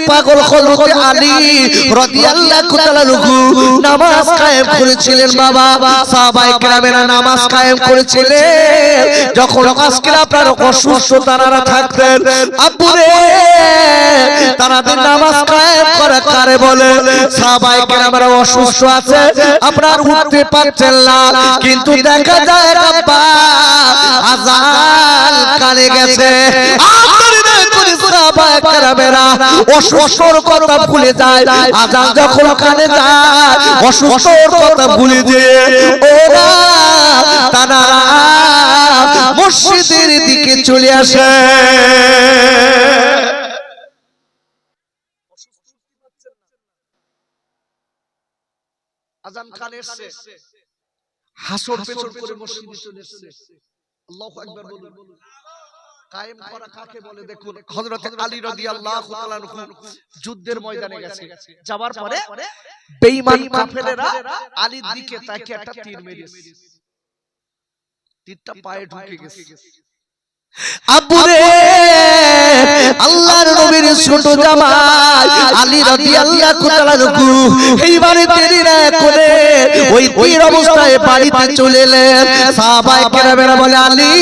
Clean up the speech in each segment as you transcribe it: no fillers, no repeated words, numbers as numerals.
পাগল হযরত আলী রাদিয়াল্লাহু তাআলা নামাজ কায়েম করেছিলেন বাবা। সাহাবায়ে কেরামেরা নামাজ কায়েম করেছিলেন যখন আজকে আপনার অসুস্থ তারা থাকতেন। আব্বুরে তারা নামাজ কায়েম করে কারে বলে? সাহাবায়ে কেরামেরা অসুস্থ আছে, আপনার উঠতে পারছেন না, কিন্তু দেখা যায় আব্বা আযান কানে গেছে। সাহাবায়ে কেরামেরা অসুস্থর কথা ভুলে যায়, আযান যখন কানে যায় অসুস্থর কথা ভুলে যায় ওরা তারা মসজিদের দিকে চলে আসে। আযান কানে এসেছে, হাসর পেছন করে মসজিদে চলে এসেছে। আল্লাহু আকবার বলুন। কায়েম করা কাকে বলে? দেখুন হযরত আলী রাদিয়াল্লাহু তাআলা যুদ্ধের ময়দানে গেছে, যাওয়ার পরে বেঈমান কাফেরেরা আলীর দিকে তাকিয়ে একটা তীর মেরেছে, তীরটা পায়ে ঢুকে গেছে। আব্বুরে আল্লাহর নবীর ছোট জামাই আলী রাদিয়াল্লাহু তাআলা এইবারে দেরি না করে ওই তীর অবস্থায় বাড়িতে চলে এলেন। সাহাবায়ে কেরামেরা বলে আলী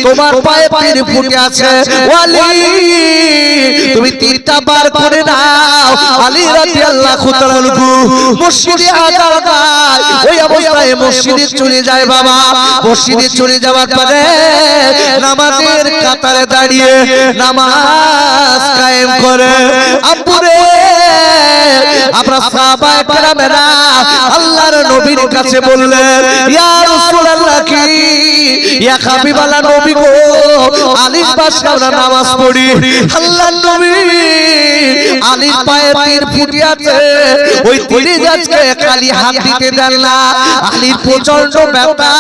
তোমার পায়ে তীর ফুটে আছে, ও আলী তুমি তীরটা বার করে নাও। আলী রাদিয়াল্লাহু তাআলা মসজিদে আযান দেয়, ওই অবস্থায় মসজিদে চলে যায় বাবা। মসজিদে চলে যাওয়ার পরে নামাজের কাতারে দাঁড়িয়ে নামাজ কায়েম করে। আব্বুরে আমরা সাহাবায়ে কেরামেরা আল্লাহর নবীর কাছে বললেন ইয়া রাসূলুল্লাহ কি ইয়া হাবিবাল্লাহ নবী গো আলীর পাশে আমরা নামাজ পড়ি। আল্লাহর নবী আলীর পায়ে তীর ফুটে আছে, ওই তীরে আজকে খালি হাত দিতে দেন না। আলীর প্রচন্ড ব্যথা,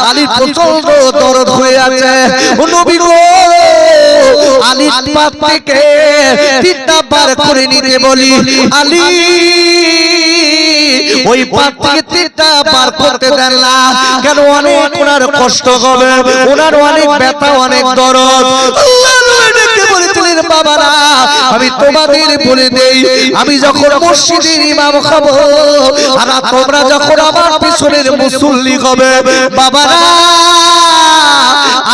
আলীর প্রচন্ড দরদ হয়ে আছে। ও নবী গো আলীর পা থেকে তীরটা বার করে নিতে বলি। আলী ওই পা থেকে তীরটা বার করতে দেন না কেন? অনেক ওনার কষ্ট হবে, ওনার অনেক ব্যথা, অনেক দরদ। বলেছিলেন বাবারা আমি তোমাদের বলে দেই, আমি যখন মসজিদের ইমাম হব আর তোমরা যখন আমার পিছনের মুসল্লি হবে বাবারা,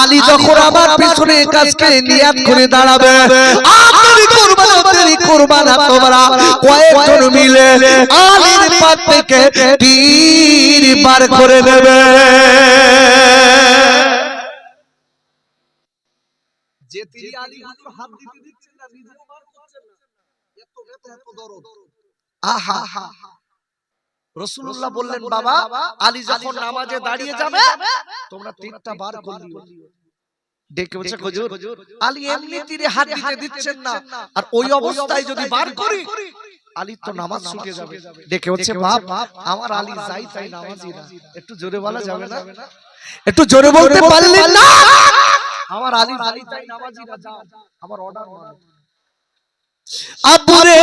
আলী যখন আমার পিছনে কাজকে নিয়াত করে দাঁড়াবে আপনি করবেন না, তোমরা কয়েকজন মিলে আলীর পা থেকে তীর বার করে দেবে। যে তিনি আলী হুজুর হাত দিতে দিচ্ছেন না, নিজেও বার করছেন না, এত ব্যথা এত দরদ। আহা রাসূলুল্লাহ বললেন বাবা আলী যখন নামাজে দাঁড়িয়ে যাবে তোমরা তীরটা বার করে দিও। ডেকে বলছে হুজুর আলী এমনি তীরে হাত দিতে দিচ্ছেন না, আর ওই অবস্থায় যদি বার করি আলী তো নামাজ ছুটে যাবে। ডেকে বলছে বাপ আমার আলী যাই তাই নামাজি না, একটু জোরে বলা যাবে না? একটু জোরে বলতে পারলেন না? আমার আলী তাই নামাজি না, যাও আমার অর্ডার মানো। আব্বুরে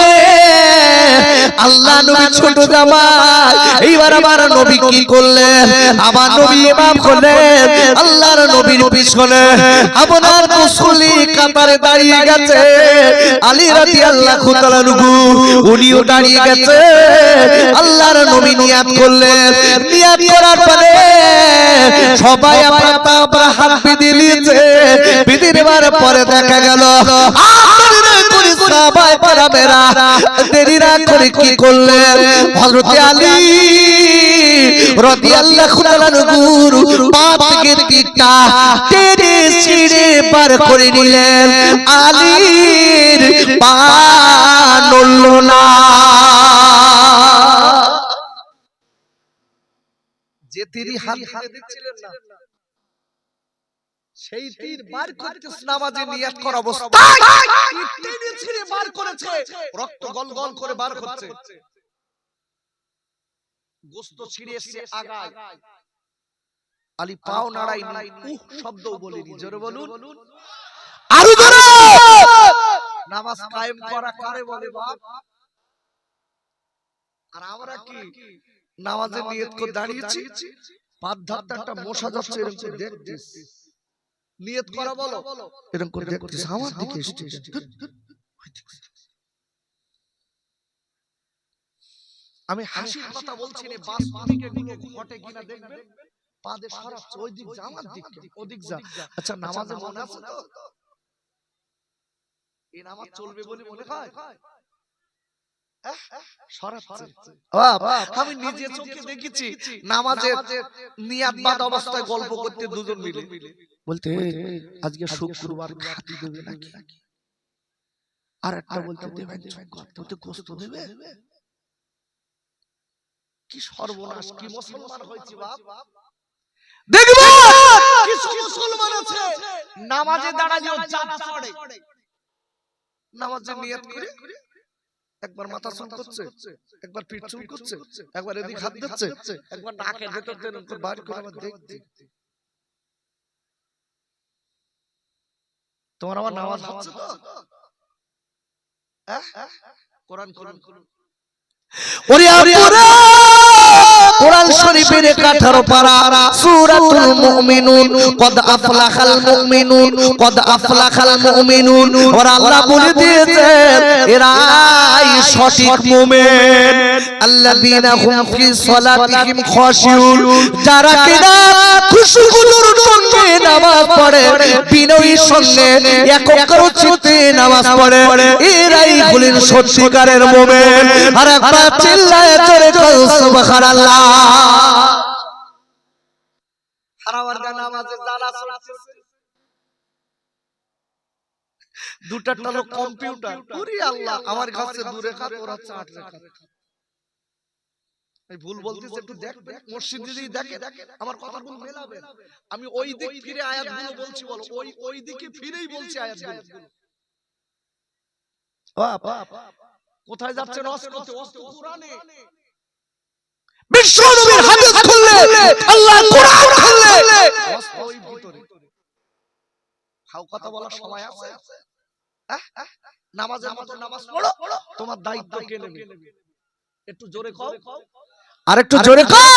আল্লাহ নবী ছোট জামাই এইবার আমার নবী কি করলেন? আমার নবী ইমাম হলেন, আল্লাহর নবীর পিছনে আপনার মুসল্লি কাতারে দাঁড়িয়ে গেছে। আলী রাদিয়াল্লাহু তাআলা উনিও দাঁড়িয়ে গেছে। আল্লাহর নবী নিয়াত করলেন, নিয়াত করার পরে সবাই আপনার হাত বেঁধে নিয়েছে। বেঁধে নেওয়ার পরে দেখা গেল সাহাবায়ে কেরামেরা দেরি না করে কি করলেন? হযরত আলী রাদিয়াল্লাহু তাআলা পা থেকে তীরটা টেনে ছিঁড়ে বার করে নিলেন। আলীর পা নড়ল না। যে তিনি হাত দিতে দিচ্ছিলেন না সেই তীর বার করতে নামাজে নিয়াত করা অবস্থায় টেনে ছিঁড়ে বার করেছে, রক্ত গলগল করে বার হচ্ছে, গোশত ছিঁড়ে এসেছে আগায়। আলী পাও নাড়ায়নি, শব্দও বলেনি। জোরে বলুন আরো জোরে। নামাজ কায়েম করা কারে বলে বাপ? আর আমরা কি নামাজে নিয়ত করে দাঁড়িয়েছি, পাঁচ ধাপটা একটা মশা যাচ্ছে এরকম দেখতেছি, নিয়ত করা বলো এরকম করে দেখতেছি আমার দিকে এসেছে। আমি হাসির কথা বলছি না, বাস্তবিক এগুলো ঘটে কিনা দেখবেন। পা দিয়ে সরাচ্ছে, ওই দিক যা আমার দিক ওদিক যা। আচ্ছা নামাজে মনে আছে তো এই নামাজ চলবে বলে মনে হয়? আমি নিজে চোখে দেখেছি নামাজে নিয়াত বাদ অবস্থায় গল্প করতে দুজন মিলে বলতে আজকে শুক্রবার খাতি দেবে নাকি, আর একটা বলতে দেবেন তো গোশত দেবে। কি সর্বনাশ, কি মুসলমান হয়েছে বাপ। দেখবো কিছু মুসলমান আছে নামাজে দাঁড়ালেও জানা পড়ে, নামাজে নিয়ত করে একবার মাথা চুল করছে, একবার পিঠ চুল করছে, একবার এদিক হাত দিচ্ছে, একবার নাকের ভেতর দিয়ে নতুন বার করে আবার দেখতে। তোমার আমার নামাজ হচ্ছে তো? কোরআন কোরআন ওরে আপুরা কোরআন শরীফের 18 পারা সূরাতুল মুমিনুন কদ আফলাহাল মুমিনুন কদ আফলাহাল মুমিনুন। আর আল্লাহ বলে দিয়েছেন এরাই সঠিক মুমিন, আল্লাযীনা হুম ফি সালাতিহিম খাশিউন, যারা কিনা খুশুগুলোর সঙ্গে নামাজ পড়ে, বিনয়ের সঙ্গে একাগ্র চিত্তে নামাজ পড়ে, এরাই হলেন সত্যিকারের মুমিন। আর একবার চিল্লায়ে জোরে বল সুবহানাল্লাহ। হারাওয়ার নামাজে যারা চলছে দুটা টালো কম্পিউটার, ওরে আল্লাহ আমার কাছে দূরে কাট ওরা 8 রাকাত। আমি ভুল বলতেছি একটু দেখ, মসজিদে যদি দেখে আমার কথাগুলো মেলাবে। আমি ওই দিক ফিরে আয়াতগুলো বলছি, বলো ওই দিকে ফিরেই বলছি আয়াতগুলো। বাপ কোথায় যাচ্ছে নস করতে? ওয়াস তো কুরআনে। বিশ্বনবীর হাদিস খুললে, আল্লাহর কুরআন খুললে, ওয়াস তো ওই ভিতরে। হাও কথা বলার সময় আছে? নামাজের মতো নামাজ পড়ো, তোমার দায়িত্ব কে নেবে? একটু জোরে কও, আর একটু জোরে কও।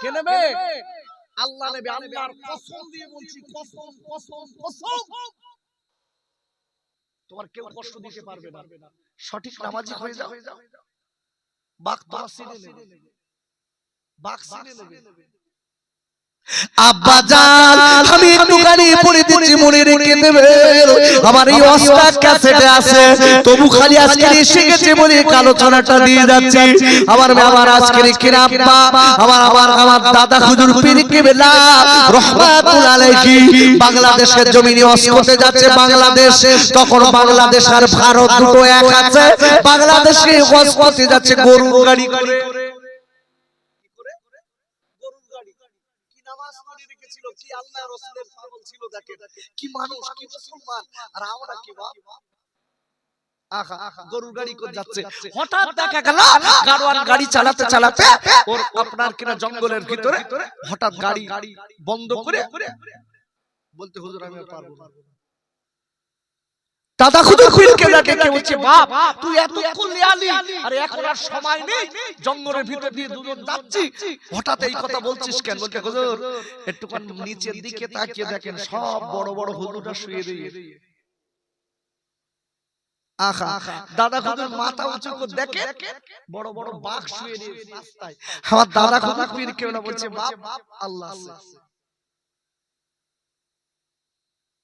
কে নেবে? আল্লাহ নেবে। আল্লাহর কসম দিয়ে বলছি, কসম কসম কসম, তোমার কেউ কষ্ট দিতে পারবে না। সঠিক নামাজি হয়ে যাও, বাক তোমার সিনে নেবে, বাক সিনে নেবে। আব্বা জান আমি একটুখানি পড়ে দিচ্ছি, মনে রেখে দেবে। আমার এই ওয়াজটা ক্যাসেটে আছে, তবু খালি আজকে এসে গেছে বলে আলোচনাটা দিয়ে যাচ্ছি। আমার আজকে কিনা আব্বা আমার দাদা হুজুর পীর কেবলা রহমাতুল আলাইহি বাংলাদেশের জমিনে ওয়াজ করতে যাচ্ছে। বাংলাদেশ তখন বাংলাদেশ আর ভারত দুটো এক আছে। বাংলাদেশে ওয়াজ করতে যাচ্ছে গরুর গাড়ি করে। কি আল্লাহ রাসূলের পাগল ছিল, দেখেন কি মানুষ, কি মুসলমান, আর আমরা কি বাপ। আহা গরুর গাড়ি করে যাচ্ছে, হঠাৎ দেখা গেল গাড়োয়ান গাড়ি চালাতে চালাতে ওর আপনার কিনা জঙ্গলের ভিতরে হঠাৎ গাড়ি বন্ধ করে বলতে হুজুর আমি আর পারবো না। দাদা হুজুর পীর কেবলা ডেকে বলছে বাপ তুই এতক্ষণ লিয়ালি, আর এখন আর সময় নেই, জঙ্গলের ভিতর দিয়ে দুজন যাচ্ছি, হঠাৎ এই কথা বলছিস কেন? বলতে হুজুর একটুখান নিচের দিকে তাকিয়ে দেখেন, সব বড় বড় হুজুররা শুয়ে দিয়ে। আহা দাদা হুজুর মাথা উঁচু করে দেখে বড় বড় বাঘ শুয়ে দিয়ে রাস্তায়। আমার দাদা হুজুর পীর কেবলা বলছে বাপ আল্লাহ আছে।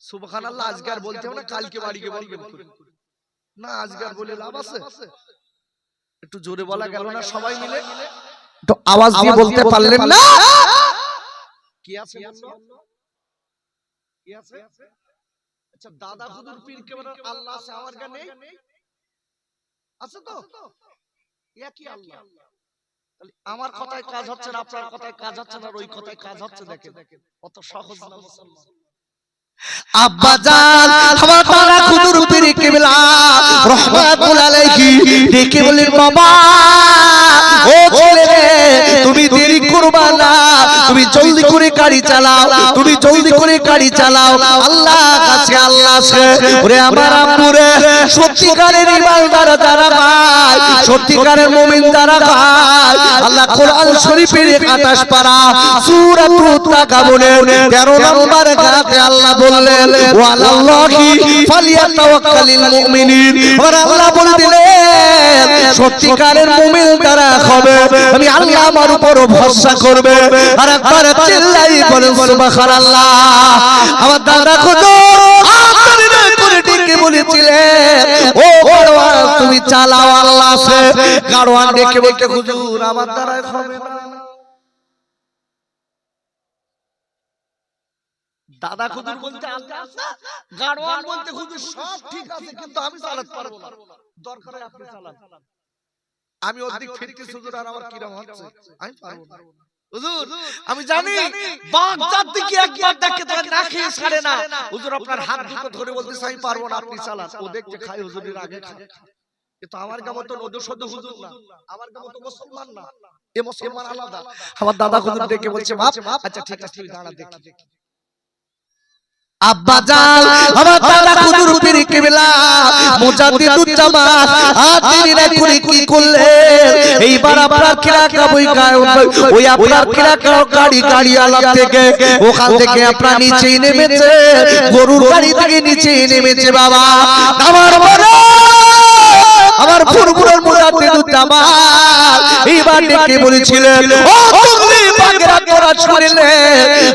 সুবহানাল্লাহ। আজকার বলতে হবে না, কালকে বাড়িকে বলবেন না, আজকার বলে লাভ আছে? একটু জোরে বলা গেল না সবাই মিলে? তো আওয়াজ দিয়ে বলতে পারলেন না? কি আছে কি আছে? আচ্ছা দাদা হুজুর পীর কেবলা আল্লাহ আছে, আমার গানে আছে তো একই আল্লাহ। তাহলে আমার কথায় কাজ হচ্ছে না, আপনার কথায় কাজ হচ্ছে না, ওই কথায় কাজ হচ্ছে। দেখেন কত সহজ না মুসলমান। আব্বা জান আমার দাদা হুজুর পীর কেবলা রহমাতুল আলাইহি ডেকে বলেন বাবা ও ছেলে তুমি দেরি করবা না, তুমি জলদি করে গাড়ি চালাও, তুমি জলদি করে গাড়ি চালাও, আল্লাহ কাছে আল্লাহ আছে। ওরে আমার আম্মুরে, সত্যিকারের ইমানদার যারা ভাই, সত্যিকারের মুমিন যারা ভাই, আল্লাহ কোরআন শরীফের 28 পারা সূরাতুত তাকাবুনের 13 নম্বর আয়াতে আল্লাহ বললেন ওয়ালাল্লাহি ফালিয়াতাওয়াক্কালিল মুমিনিন। আর আল্লাহ বলে দিলেন সত্যিকারের মুমিন যারা হবে আমি আল্লাহ আমার উপর ভরসা করবে। আর একবার চিল্লাই বলেন সুবহানাল্লাহ। আমার দাদা কত আতরিনা করে ডেকে বলেছিলেন ও গাড়োয়ান তুমি চালাও আল্লাহ আছে। গাড়োয়ান ডেকে বলতে হুজুর আমার দ্বারা হবে না। দাদা হুজুর বলতে আল্লাহ আছে, গাড়োয়ান বলতে হুজুর সব ঠিক আছে কিন্তু আমি চালাতে পারবো না, দরকার হয় আপনি চালান। আমি অধিক ফিরতে হুজুর আর আমার কিরকম হচ্ছে আমি পারবো না হুজুর। আমি জানি বাগদাদ দিকে একবার দেখে তো না খেয়ে ছাড়ে না হুজুর, আপনার হাত দুটো ধরে বলতেছে আমি পারবো না আপনি চালান। ও দেখতে খাই হুজুরের আগে খায়, কিন্তু আমার গামত নদী সদ্য হুজুর না, আমার গামত মুসলমান না, এ মুসলমান আলাদা। আমার দাদা হুজুর দেখে বলছে বাপ আচ্ছা ঠিক আছে তুই দাঁড়া দেখি। আব্বা জান আমার দাদা হুজুর পীর কিবলা মুজাদ্দিদুল জামাত আতিরা করে কি করলেন, এইবার আপনার কিরাকা বই ওই আপনার কিরাকা গাড়ি আলাপ থেকে ওখান থেকে আপনার নিচে নেমেছে, গরুর গাড়ি থেকে নিচে নেমেছে। বাবা আমার বড় আমার ফুরফুরের মুজাদ্দিদুল জামাত এইবার ডেকে বলেছিলেন ও তুমি বাগেরা তোরা শুনলে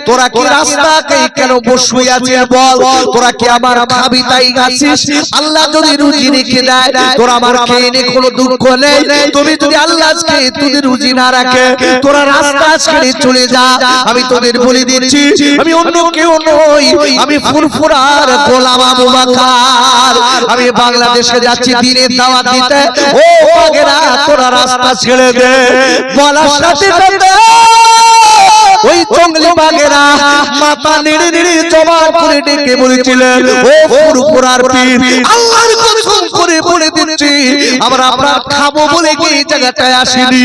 তোরা কি রাস্তাতেই কেন বসে আছিস বল, তোরা কি আমার খাবি তাই আছিস? আল্লাহ যদি রুজি রেখে দেয় তোরা আমার খেয়ে নে কোনো দুঃখ নেই, তুমি যদি আল্লাহ আজকে তোদের রুজি না রাখে তোরা রাস্তা ছেড়ে চলে যা। আমি তোদের বলে দিচ্ছি আমি অন্য কেউ নই, আমি ফুরফুরার গোলাম আবু বকর। আমি বাংলাদেশে যাচ্ছি দিনের দাওয়াত দিতে। ও বাগেরা তোরা রাস্তা ছেড়ে দে। বলার সাথে সাথে ওই জঙ্গলি বাগেরা মাথা নেড়ে নেড়ে জবান করে ডেকে বলেছিলেন ও ফুরফুরার পীর আল্লাহর কসম করে বলে দিচ্ছি আমরা আপনার খাবো বলে কি এই জায়গাটায় আসিনি,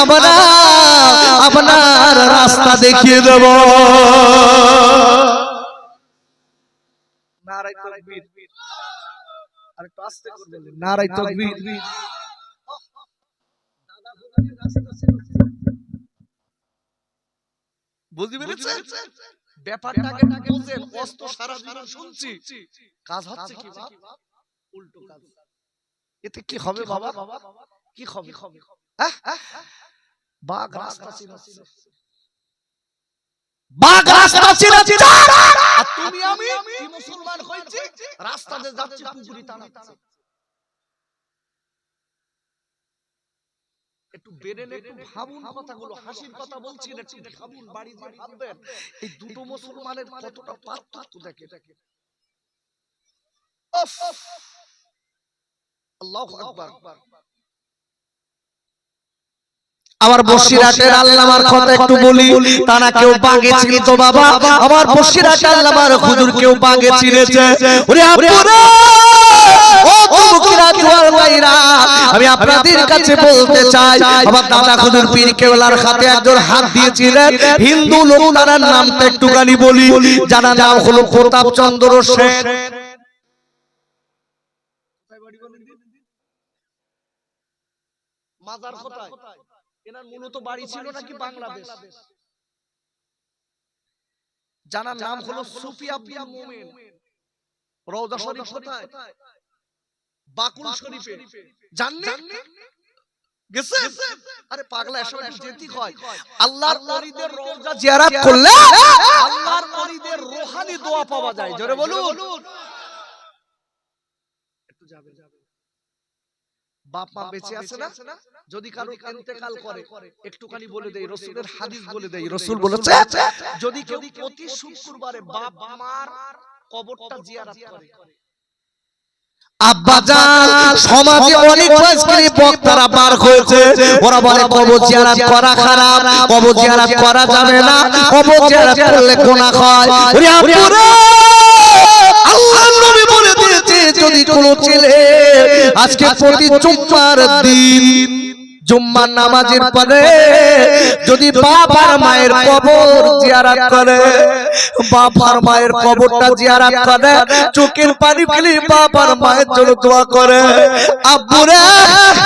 আমরা আপনার রাস্তা দেখিয়ে দেব। নারায়ে তাকবীর, আরেকটু আস্তে করে বলেন নারায়ে তাকবীর। বুঝতে পেরেছেন ব্যাপারটাকে? বুঝেন অস্ত সারা জীবন শুনছি, কাজ হচ্ছে কি বাপ? উল্টো কাজ। এতে কি হবে বাবা? কি হবে? বাঘ রাস্তা চিনাচ্ছে, বাঘ রাস্তা চিনাচ্ছে, আর তুমি আমি কি মুসলমান হইছি রাস্তাতে যাচ্ছি পুকুরি টানাচ্ছে। একটু বেরেন, একটু ভাবুন কথাগুলো, হাসির কথা বলছি না, একটু ভাবুন, বাড়ি যে ভাববেন এই দুটো মুসলমানের কতটা পার্থক্য দেখে। আল্লাহু আকবার। আমার বসিরহাটের আল্লামার কথা একটু বলি, তারা কেউ বাগে ছিল তো বাবা, আমার বসিরহাটের আল্লামার হুজুর কেউ বাগে ছিলেছে। ওরে আপুরা ও যুবকেরা জোয়ার ভাইরা, আমি আপনাদের কাছে বলতে চাই আমার দাদা হুজুর পীর কেবলার হাতে একজন হাত দিয়েছিলেন হিন্দু লোক, তার নামটা একটুখানি বলি, যারা নাম হলো প্রতাপ চন্দ্র সেন। মাজার কোথায়? এনার মূলত বাড়ি ছিল নাকি বাংলাদেশ? জানার নাম হলো সুফি আব্দুল মুমিন। রওজা শরীফ কোথায়? বাকুল শরীফে। জানেন গেছে? আরে পাগলা এসব একটু যেতে হয়। আল্লাহর ওলিদের রওজা জিয়ারত করলে আল্লাহর ওলিদের রূহানি দোয়া পাওয়া যায়। জোরে বলুন। একটু যাবে। বাপ মা বেঁচে আছে না? যদি কারো ইন্তেকাল করে একটুখানি বলে দেই, রাসূলের হাদিস বলে দেই। রাসূল বলেছে যদি কেউ প্রতি শুক্রবারে বাপ মার কবরটা জিয়ারত করে। আব্বাজান সমাজে অনেক বয়স্করি বক্তারা বার হয়েছে, ওরা বলে কবর জিয়ারত করা খারাপ, কবর জিয়ারত করা যাবে না, কবর জিয়ারত করলে গুনাহ হয়। ওরে আপুরা আল্লাহর নবী বলে দিয়েছে যদি কোন ছেলে আজকে প্রতি জুম্মার দিন জুম্মার নামাজের পরে যদি বাপ আর মায়ের কবর জিয়ারত করে, বাপ আর মায়ের কবরটা জিয়ারত করে, চোখের পানি ফেলে বাপ আর মায়ের জন্য দোয়া করে। আব্বুরে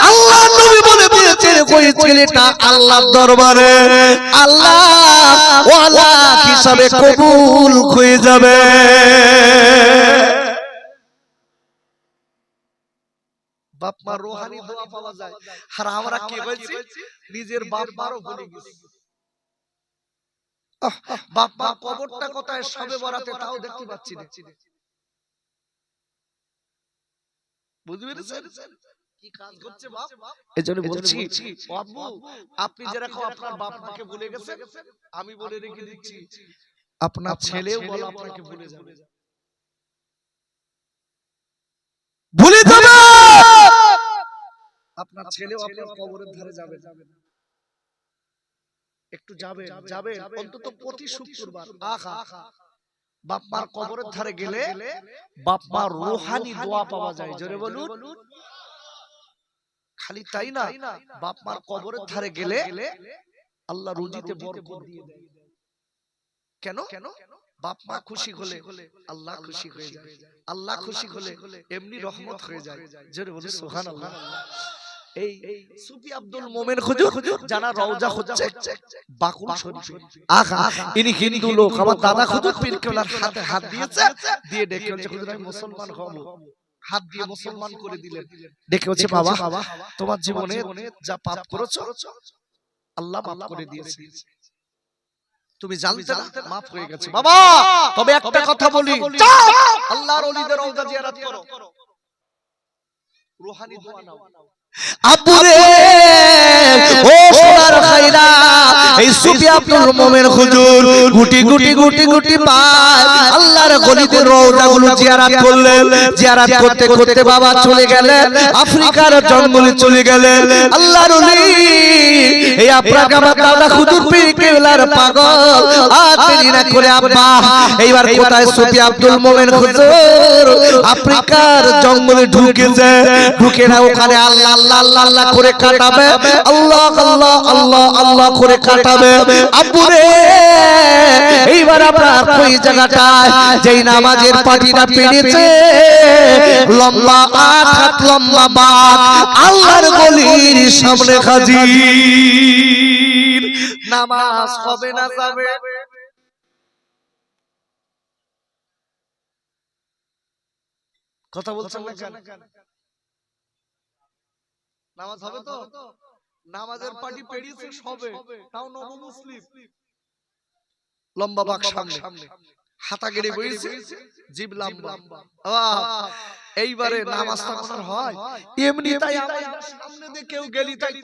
আল্লাহ নবী বলে দিয়েছেন ওই ছেলেটা আল্লাহর দরবারে আল্লাহ ওয়ালা হিসাবে কবুল হয়ে যাবে। বাপ মা রূহানি দোয়া পাওয়া যায়, আর আমরা কি বলছি নিজের বাপ মারও ভুলে গেছি। বাপ মা কবরটা কোথায় সবে বরাতে তাও দেখতে পাচ্ছি না। বুঝতে পেরেছেন কি কাজ করছে বাপ? এজন্য বলছি আব্বু আপনি যেরকম আপনার বাপ মাকে ভুলে গেছেন, আমি বলে রেখে দিচ্ছি আপনার ছেলেও বলে আপনাকে ভুলে যাবে, ভুলে যাবে। আপনার ছেলেও আপনার কবরের ধারে যাবে, একটু যাবে যাবে অন্তত প্রতি শুক্রবার। আহা বাপ মার কবরের ধারে গেলে বাপ মার রূহানি দোয়া পাওয়া যায়, জোরে বলুন। খালি তাই না, বাপ মার কবরের ধারে গেলে আল্লাহ রুজিতে বরকত দিয়ে দেয়। কেন? বাপ মা খুশি হলে আল্লাহ খুশি হয়ে যায়, আল্লাহ খুশি হলে এমনি রহমত হয়ে যায়, জোরে বলুন সুবহানাল্লাহ। এই সুফি আব্দুল মোমেন হুজুর জানা রওজা হচ্ছে বাকুল শরীফে। আহা ইনি হিন্দু লোক, আমার দাদা হুজুর পীর কেবলার হাতে হাত দিয়েছে, দিয়ে ডেকে বলছে হুজুর আমি মুসলমান হব, হাত দিয়ে মুসলমান করে দিলেন। ডেকে বলছে বাবা তোমার জীবনে যা পাপ করেছো আল্লাহ মাফ করে দিয়েছে, তুমি জানতে না মাফ হয়ে গেছে বাবা। তবে একটা কথা বলি, আল্লাহর ওলিদের রওজা জিয়ারত করো, রূহানি দোয়া নাও। আব্বুরে ও সোনার খাইরা, এই সুফি আব্দুল মোমেন হুজুর গুটি গুটি গুটি গুটি পায় আল্লাহর গলিতে রওজাগুলো জিয়ারত করলেন। জিয়ারত করতে করতে বাবা চলে গেলেন আফ্রিকার জঙ্গলে, চলে গেলেন আল্লাহর ওলি। এই আপনাকে আমার দাদা হুজুর পীর কেবলার পাগল আর দেরি না করে আব্বা এইবার কোথায় সুফি আব্দুল মোমেন হুজুর আফ্রিকার জঙ্গলে ঢুকেছে, ঢুকে না ওখানে আল্লাহ আল্লাহ আল্লাহ আল্লাহ করে কাটাবে, আল্লাহ আল্লাহ আল্লাহ আল্লাহ করে কাটাবে। আব্বুরে এইবার আপনার ওই জায়গাটায় যেই নামাজের পাটিটা পেড়েছে লম্বা 8 হাত লম্বা বাঘ আল্লাহর গলির সামনে হাজির। নামাজ হবে না যাবে? কথা বলছেন না কেন? নামাজ হবে তো? নামাজের পাটি পেরিয়েছে সবে, তাও নব মুসলিম, লম্বা বাক সামনে, হাতা গেড়ে বইছে, জিব লম্বা। এইবারে নামাজটা কোন হয় এমনি, তাই আমাদের সামনে দিয়ে কেউ গেলি তাই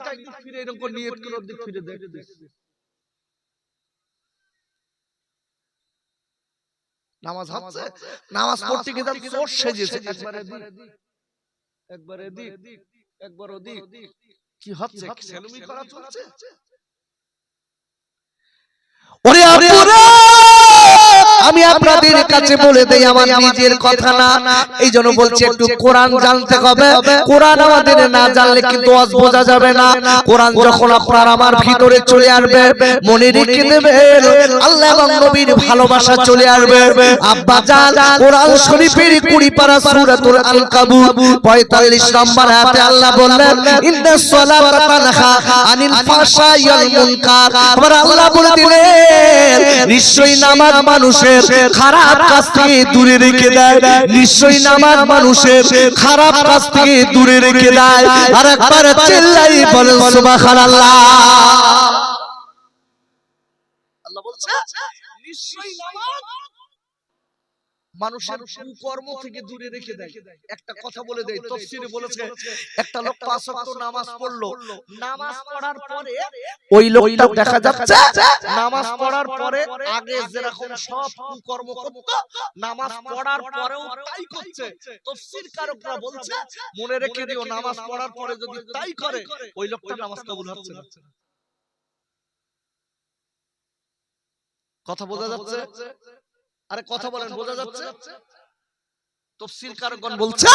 ফিরে এরকম নিয়ত করে দিক ফিরে দেখে নামাজ হচ্ছে। নামাজ পড়তে গিয়ে তার চোর সেজেছে, একবার এদিক একবার ওদিক, কি হচ্ছে? সেলুমি করা চলছে। ওরে আপুরা আমি আপনাদের কাছে বলে দেই, আমার নিজের কথা না, এই জন্য বলছি একটু কোরআন জানতে হবে। কোরআন আমাদের না জানলে কিন্তু আজ বোঝা যাবে না। কোরআন যখন আপনার আমার ভিতরে চলে আসবে, মনে রেখে দেবেন আল্লাহ এবং নবীর ভালোবাসা চলে আসবে। আব্বা জান কোরআন শরীফের 20 পারা সূরাতুল আনকাবুত 45 নম্বর আয়াতে আল্লাহ বললেন ইন্নাস সালাতা তানহা আনিল ফাহশাই ওয়াল মুনকার। আবার আল্লাহ বলে দিলেন নিশ্চয়ই নামাজ মানুষের খারাপ কাজ থেকে দূরে রেখে দেয়, নিশ্চয়ই নামাজ মানুষের খারাপ কাজ থেকে দূরে রেখে দেয়। আর একবার চিল্লাই বলেন সুবহানাল্লাহ। আল্লাহ বলছে নিশ্চয়ই নামাজ মানুষের কুকর্ম থেকে দূরে রেখে দেয়। একটা কথা বলে দেই, তাফসীরে বলেছে একটা লোক 5 ওয়াক্ত নামাজ পড়লো, নামাজ পড়ার পরে ওই লোকটা দেখা যাচ্ছে নামাজ পড়ার পরে আগে যেরকম সব কুকর্ম করত নামাজ পড়ার পরেও তাই করছে। তাফসীর কারকরা বলছে মনে রেখে দিও নামাজ পড়ার পরে যদি তাই করে ওই লোকটার নামাজ কবুল হচ্ছে না। কথা বোঝা যাচ্ছে? আরে কথা বলেন, বোঝা যাচ্ছে? তাফসীরকারগণ বলছে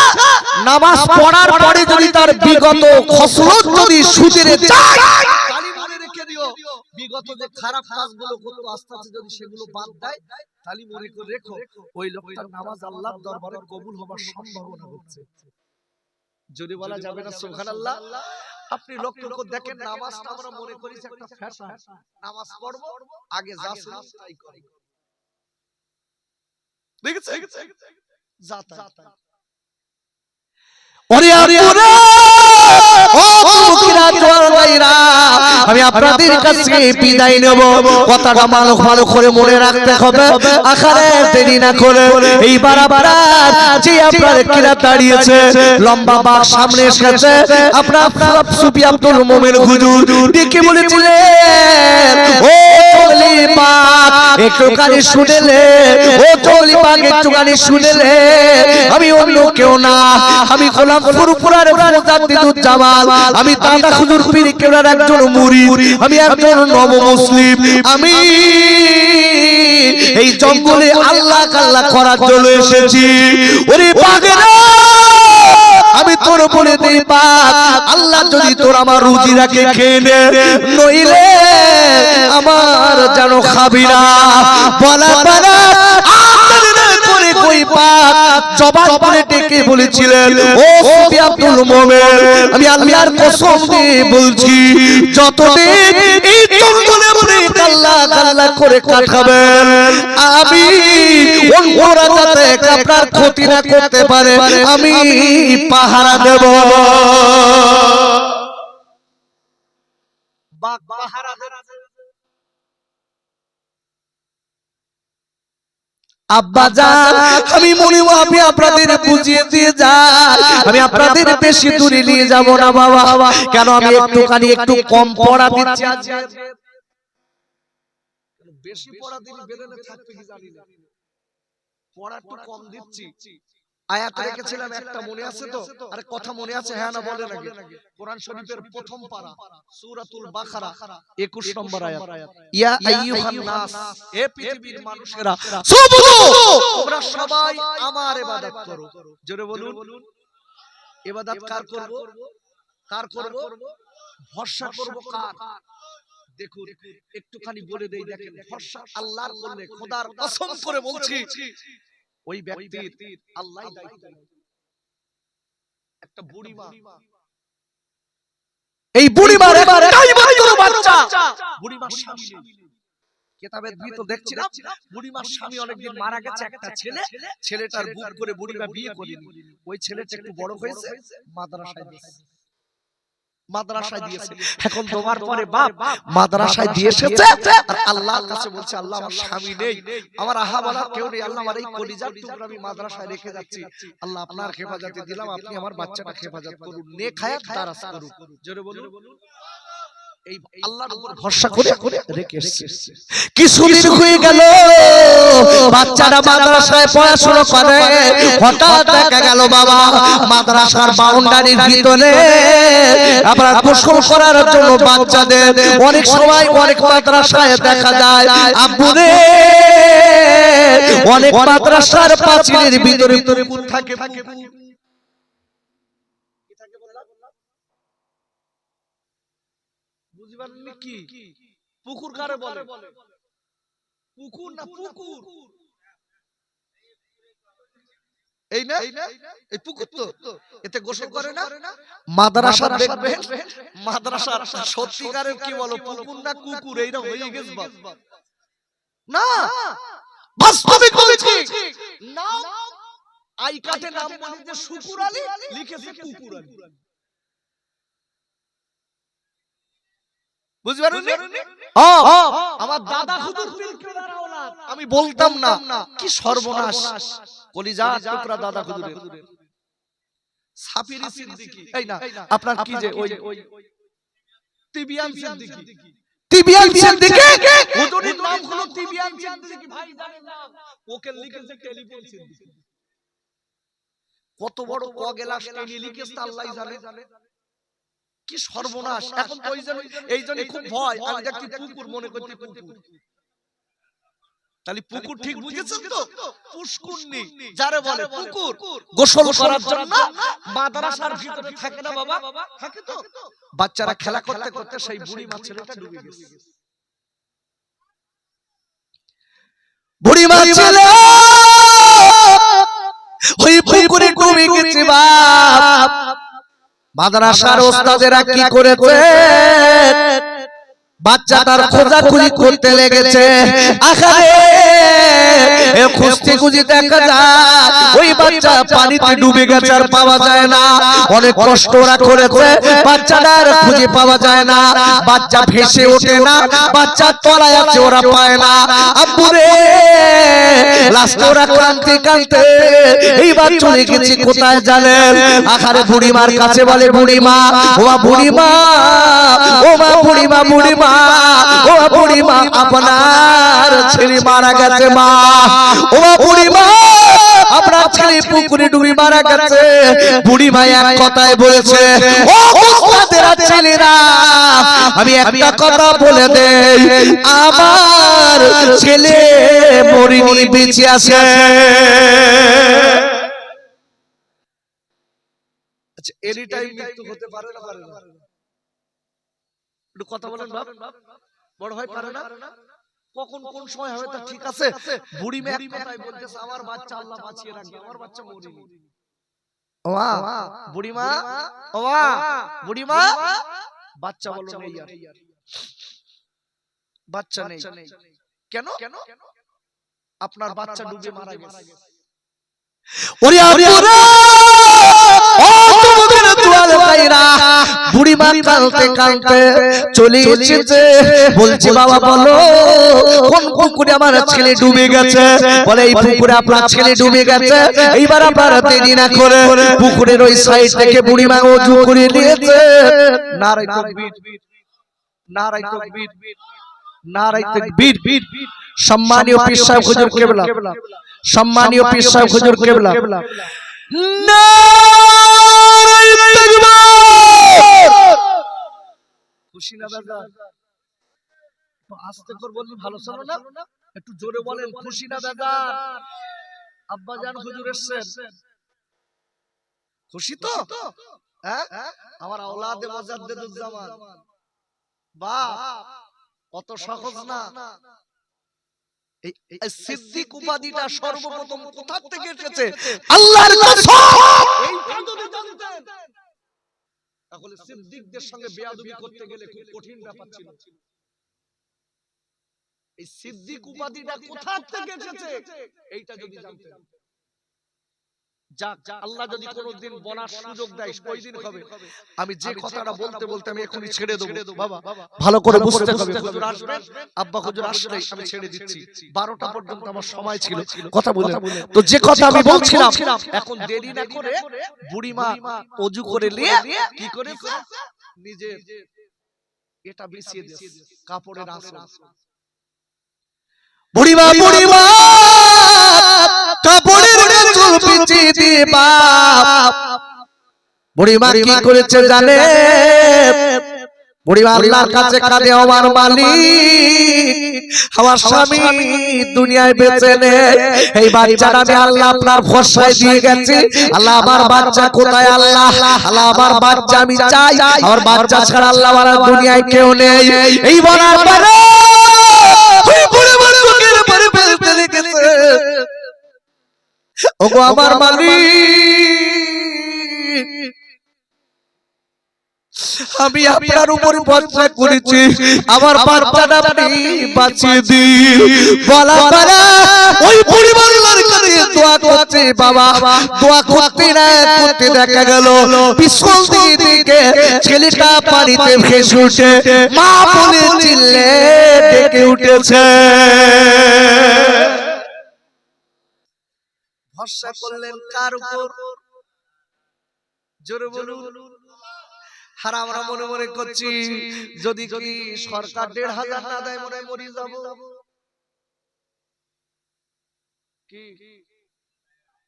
নামাজ পড়ার পরে যদি তার বিগত খসলত যদি সুধরে যায় তাহলে মনে রেখে দিও বিগত যে খারাপ কাজগুলো করতে আস্তে আস্তে যদি সেগুলো বাদ দেয় তাহলে মনে করে রেখো ওই লোকটার নামাজ আল্লাহর দরবারে কবুল হবার সম্ভাবনা হচ্ছে। যদি বলা যাবে না সুবহানাল্লাহ। আপনি লক্ষ্য করে দেখেন নামাজটা আমরা মনে করি যে একটা ফ্যাশন, নামাজ পড়ব আগে যা শুনি তাই করি, দেখেছেন যাতা আমি আপনাদের কাছে বিদায় নেব। কথাটা ভালো করে মনে রাখতে হবে, আখারে দেরি না করে। এইবার আপনারা যে আপনার কিরা দাঁড়িয়েছে লম্বা বাঘ সামনে এসেছে, আপনার সুফি আব্দুল মোমেন হুজুর ডেকে বলেছিলেন ও তগলি পাক একটুখানি শুনেলে, ও তগলি পাক একটুখানি শুনেলে, আমি অন্য কেউ না, আমি গোলাম ফুরফুরার মুজাদ্দিদুজ্জামান, আমি দাদা হুজুর পীর কেবলার একজন মুরিদ, আমি একজন নব মুসলিম, আমি এই জঙ্গলে আল্লাহ আল্লাহ করার জন্য এসেছি। ওরে পাগলা আমি তোর বলে দেই পাক, আল্লাহ যদি তোর আমার রুজি রাখে খেয়ে নে, নইলে আমার যেন খাবি না। বলা বলা করে কই পাক জবান করে ডেকে বলেছিলেন ও সুফি আব্দুল মোমেন, আমি আল্লাহর কসম দিয়ে বলছি যতদিন এই জঙ্গলে মনে আল্লাহ আল্লাহ করে কাটাবেন, আমি ওরা যাতে আপনার ক্ষতি না করতে পারে আমি পাহারা দেব। পাহারা দেব। আব্বাজান আমি মনে ভাবি আপনাদের বুঝিয়ে দিয়ে যাই, আমি আপনাদের বেশি দূরে নিয়ে যাব না বাবা, কেন আমি একটুখানি একটু কম পড়া দিচ্ছি, বেশি পড়া দিলে বেরেনে থাকবে কি জানি না, পড়া একটু কম দিচ্ছি। আয়াত রেখেছিলাম একটা, মনে আছে তো? আরে কথা মনে আছে? হ্যাঁ না বলে নাকি? কোরআন শরীফের প্রথম পারা সূরাতুল বাকারা 21 নম্বর আয়াত, ইয়া আইয়ুহান নাস, হে পৃথিবীর মানুষেরা, তোমরা সবাই আমার ইবাদত করো। জোরে বলুন, ইবাদত কার করব? কার করব? ভরসা করব কার? দেখুন একটুখানি বলে দেই, দেখেন ভরসা আল্লাহর করলে, খোদার কসম করে বলছি ওই ব্যক্তির আল্লাহ দায়িত্ব নেয়। একটা বুড়ি মা, এই বুড়ি মার একটাই মাত্র বাচ্চা, বুড়ি মার স্বামী নেই। কিতাবের ভিতর দেখছিলাম বুড়ি মার স্বামী অনেকদিন মারা গেছে, একটা ছেলে, ছেলেটার বুক করে বুড়ি মা বিয়ে করেনি। ওই ছেলেটা একটু বড় হয়েছে, মাদ্রাসায় দিয়েছে, মাদ্রাসায় দিয়েছে। এখন তোমার পরে বাপ মাদ্রাসায় দিয়ে এসেছে আর আল্লাহর কাছে বলছে আল্লাহ আমার স্বামী নেই, আমার আহা বলা কেউ নেই, আল্লাহ আমার এই কলিজার টুকরা আমি মাদ্রাসায় রেখে যাচ্ছি, আল্লাহ আপনার হেফাজতে দিলাম, আপনি আমার বাচ্চাটা হেফাজত করুন, নেক হায়াত দারাজ করুন। জোরে বলুন, এই আল্লাহর উপর ভরসা করে রেখে এসেছে। কিছুদিন হয়ে গেল বাচ্চাটা মাদ্রাসায় পড়াশোনা করে, হঠাৎ দেখা গেল বাবা মাদ্রাসার বাউন্ডারির ভিতরে আপনার গোসল করার জন্য বাচ্চাদের অনেক সময় অনেক মাদ্রাসায় দেখা যায় আব্বু রে, অনেক মাদ্রাসার পাঁচিলের ভিতরে পুকুর থাকে, কি পুকুর কারে বলে? পুকুর না পুকুর, এই না এই পুকুর তো, এতে গোসল করে না। মাদ্রাসা দেখবেন, মাদ্রাসার সত্যিকারের কি বলো পুকুর না কুকুর, এইটা হয়ে গেছে না, বাস্তবিক বলছি নাম আই কাটে নাম মানে যে শুকুর আলী লিখেছে কুকুর আলী, বুঝতে পারোনি? আমার দাদা হুজুর পীর কেবলার আওলাদ, আমি বলতাম না, কি সর্বনাশ, কলিজার টুকরা দাদা হুজুরের সাফিরি সিদ্দিকী, এই না আপনার কি যে ওই তিবিয়ান সিদ্দিকী, তিবিয়ান সিদ্দিকী হুজুরের নাম হলো তিবিয়ান সিদ্দিকী, ভাই জানেন না, ওকে লিখেছে টেলিফোন সিদ্দিকী, কত বড় ক গ্লাস টেলি লিখেছে আল্লাহই জানে, কি সর্বনাশ। এখন এই জন্য খুব ভয়, আমি দেখছি পুকুর মনে করছি পুকুর, তাহলে পুকুর ঠিক বুঝেছেন তো? পুষ্কুন্নি যারে বলে পুকুর, গোসল করার জন্য মাদ্রাসার ভিতরে থাকে না বাবা? থাকে তো। বাচ্চারা খেলা করতে করতে সেই বুড়ি মা ছেলেটা ডুবে গেছে। বুড়ি মা ছেলে ওই পুকুরে ডুবে গেছে বাপ। মাদ্রাসার ওস্তাদেরা কি করেছে? বাচ্চাটার খোঁজাখুঁজি করতে লেগেছে। আখারে খুঁজতে খুঁজে দেখা যায় ওই বাচ্চা পানিতে ডুবে গেছে, আর পাওয়া যায় না। অনেক কষ্ট ওরা করেছে, বাচ্চাটার খুঁজে পাওয়া যায় না। বাচ্চা ভেসে ওঠে না, বাচ্চা তলায় আছে, ওরা পায় না। আব্বুরে লাস্টে ওরা কাঁদতে কাঁদতে এইবার চলে গেছে কোথায় জানেন? আখারে বুড়িমার কাছে বলে, বুড়িমা, ও বুড়িমা, ও মা বুড়িমা, বুড়িমা, ও বুড়িমা, আপনার ছেলে মারা গেছে মা। ও বুড়িমা, আপনার ছেলে পুকুরে ডুবে মারা গেছে। বুড়িমা এক কথায় বলেছে, ও ওস্তাদেরা ছেলেরা, আমি একটা কথা বলে দেই, আমার ছেলে মরিনি, বেঁচে আছে। আচ্ছা, এনি টাইম মৃত্যু হতে পারে না? পারে না? একটু কথা বলেন বাপ, বড় ভাই, পারে না? কখন কোন সময় হবে তা ঠিক আছে। বুড়ি মা এক কথাই বলতেছে, আমার বাচ্চা আল্লাহ বাঁচিয়ে রাখবে, আমার বাচ্চা মরিনি। ওয়া বুড়িমা, ওয়া বুড়িমা, বাচ্চা বলো নেই, আর বাচ্চা নেই। কেন? আপনার বাচ্চা ডুবে মারা গেছে। ওরে আপুরা, ও তোমাদের দুয়ারে বাইরা, বুড়িমা কাঁদতে কাঁদতে চলে এসেছে। বলছে, বাবা বলো কোন পুকুরে আমার ছেলে ডুবে গেছে? বলে, এই পুকুরে আপনার ছেলে ডুবে গেছে। এইবার আপনারা দেরি না করে পুকুরের ওই সাইড থেকে বুড়িমা ওযু করে নিয়েছে। নারায়ে তাকবীর, নারায়ে তাকবীর, নারায়ে তাকবীর। সম্মানীয় পীর সাহেব হুজুর কেবলা, সম্মানীয় পীর সাহেব হুজুর কেবলা, নারায়ে তাকবীর। খুশি না দাদা? আস্তে করে বলবি, ভালো শোনো না? একটু জোরে বলেন, খুশি না দাদা? আব্বা জান হুজুর এসেছেন, খুশি তো? হ্যাঁ, আমার আওলাদে মুজাদ্দিদুজ্জামান। বাহ, অত সহজ না। এই সিদ্দিক উপাধিটা সর্বপ্রথম কোথা থেকে এসেছে? আল্লাহর কসম, এইটা যদি জানতেন তাহলে সিদ্দিকদের সঙ্গে বেয়াদবি করতে গেলে খুব কঠিন ব্যাপার ছিল। এই সিদ্দিক উপাধিটা কোথা থেকে এসেছে এইটা যদি জানতেন। যাক, আল্লাহ যদি কোনোদিন বলার সুযোগ দেয়, ওই দিন হবে। আমি যে কথাটা বলতে বলতে আমি এখনই ছেড়ে দেব বাবা, ভালো করে বুঝতে হবে। হুজুর আসবেন, আব্বা হুজুর আসলেই আমি ছেড়ে দিচ্ছি। 12টা পর্যন্ত আমার সময় ছিল কথা বলে। তো যে কথা আমি বলছিলাম, এখন দেরি না করে বুড়িমা ওযু করে নিয়ে কি করেছে? নিজে এটা বিছিয়ে দিয়েছে, কাপড়ের আঁচল। বুড়িমা, বুড়িমা কাপড়ের আঁচল বিছিয়ে দিয়ে বাপ, বুড়িমা কি করেছে জানে? বুড়িমা আল্লাহর কাছে কাঁদে, আমার মালিক, আমার স্বামী দুনিয়ায় বেঁচে নেই, এই বাচ্চাটা আমি আল্লাহ আপনার ভরসায় দিয়ে গেছি। আল্লাহ আমার বাচ্চা কোথায়? আল্লাহ, আল্লাহ আমার বাচ্চা আমি চাই, আমার বাচ্চা ছাড়া আল্লাহ আমার দুনিয়ায় কেউ নেই। এই বলার পরে ওই বুড়িমা চোখের পানি ফেলতে লেগেছে। ওগো আমার মালিক, আমি আপনার উপর ভরসা করেছি, আমার বাচ্চাটা আপনি বাঁচিয়ে দিন। বলা বলা ওই পরিবারের কাছে দোয়া করছে বাবা। দোয়া করতে না করতে দেখা গেল পিছন দিকে ছেলেটা পানিতে ভেসে উঠে মা বলে চিল্লে ডেকে উঠেছে। ভরসা করলেন কার উপর? জোরে বলুন। আর আমরা মনে মনে করছি যদি যদি সরকার ১,৫০০ না দেয় মনে মরি যাব। কি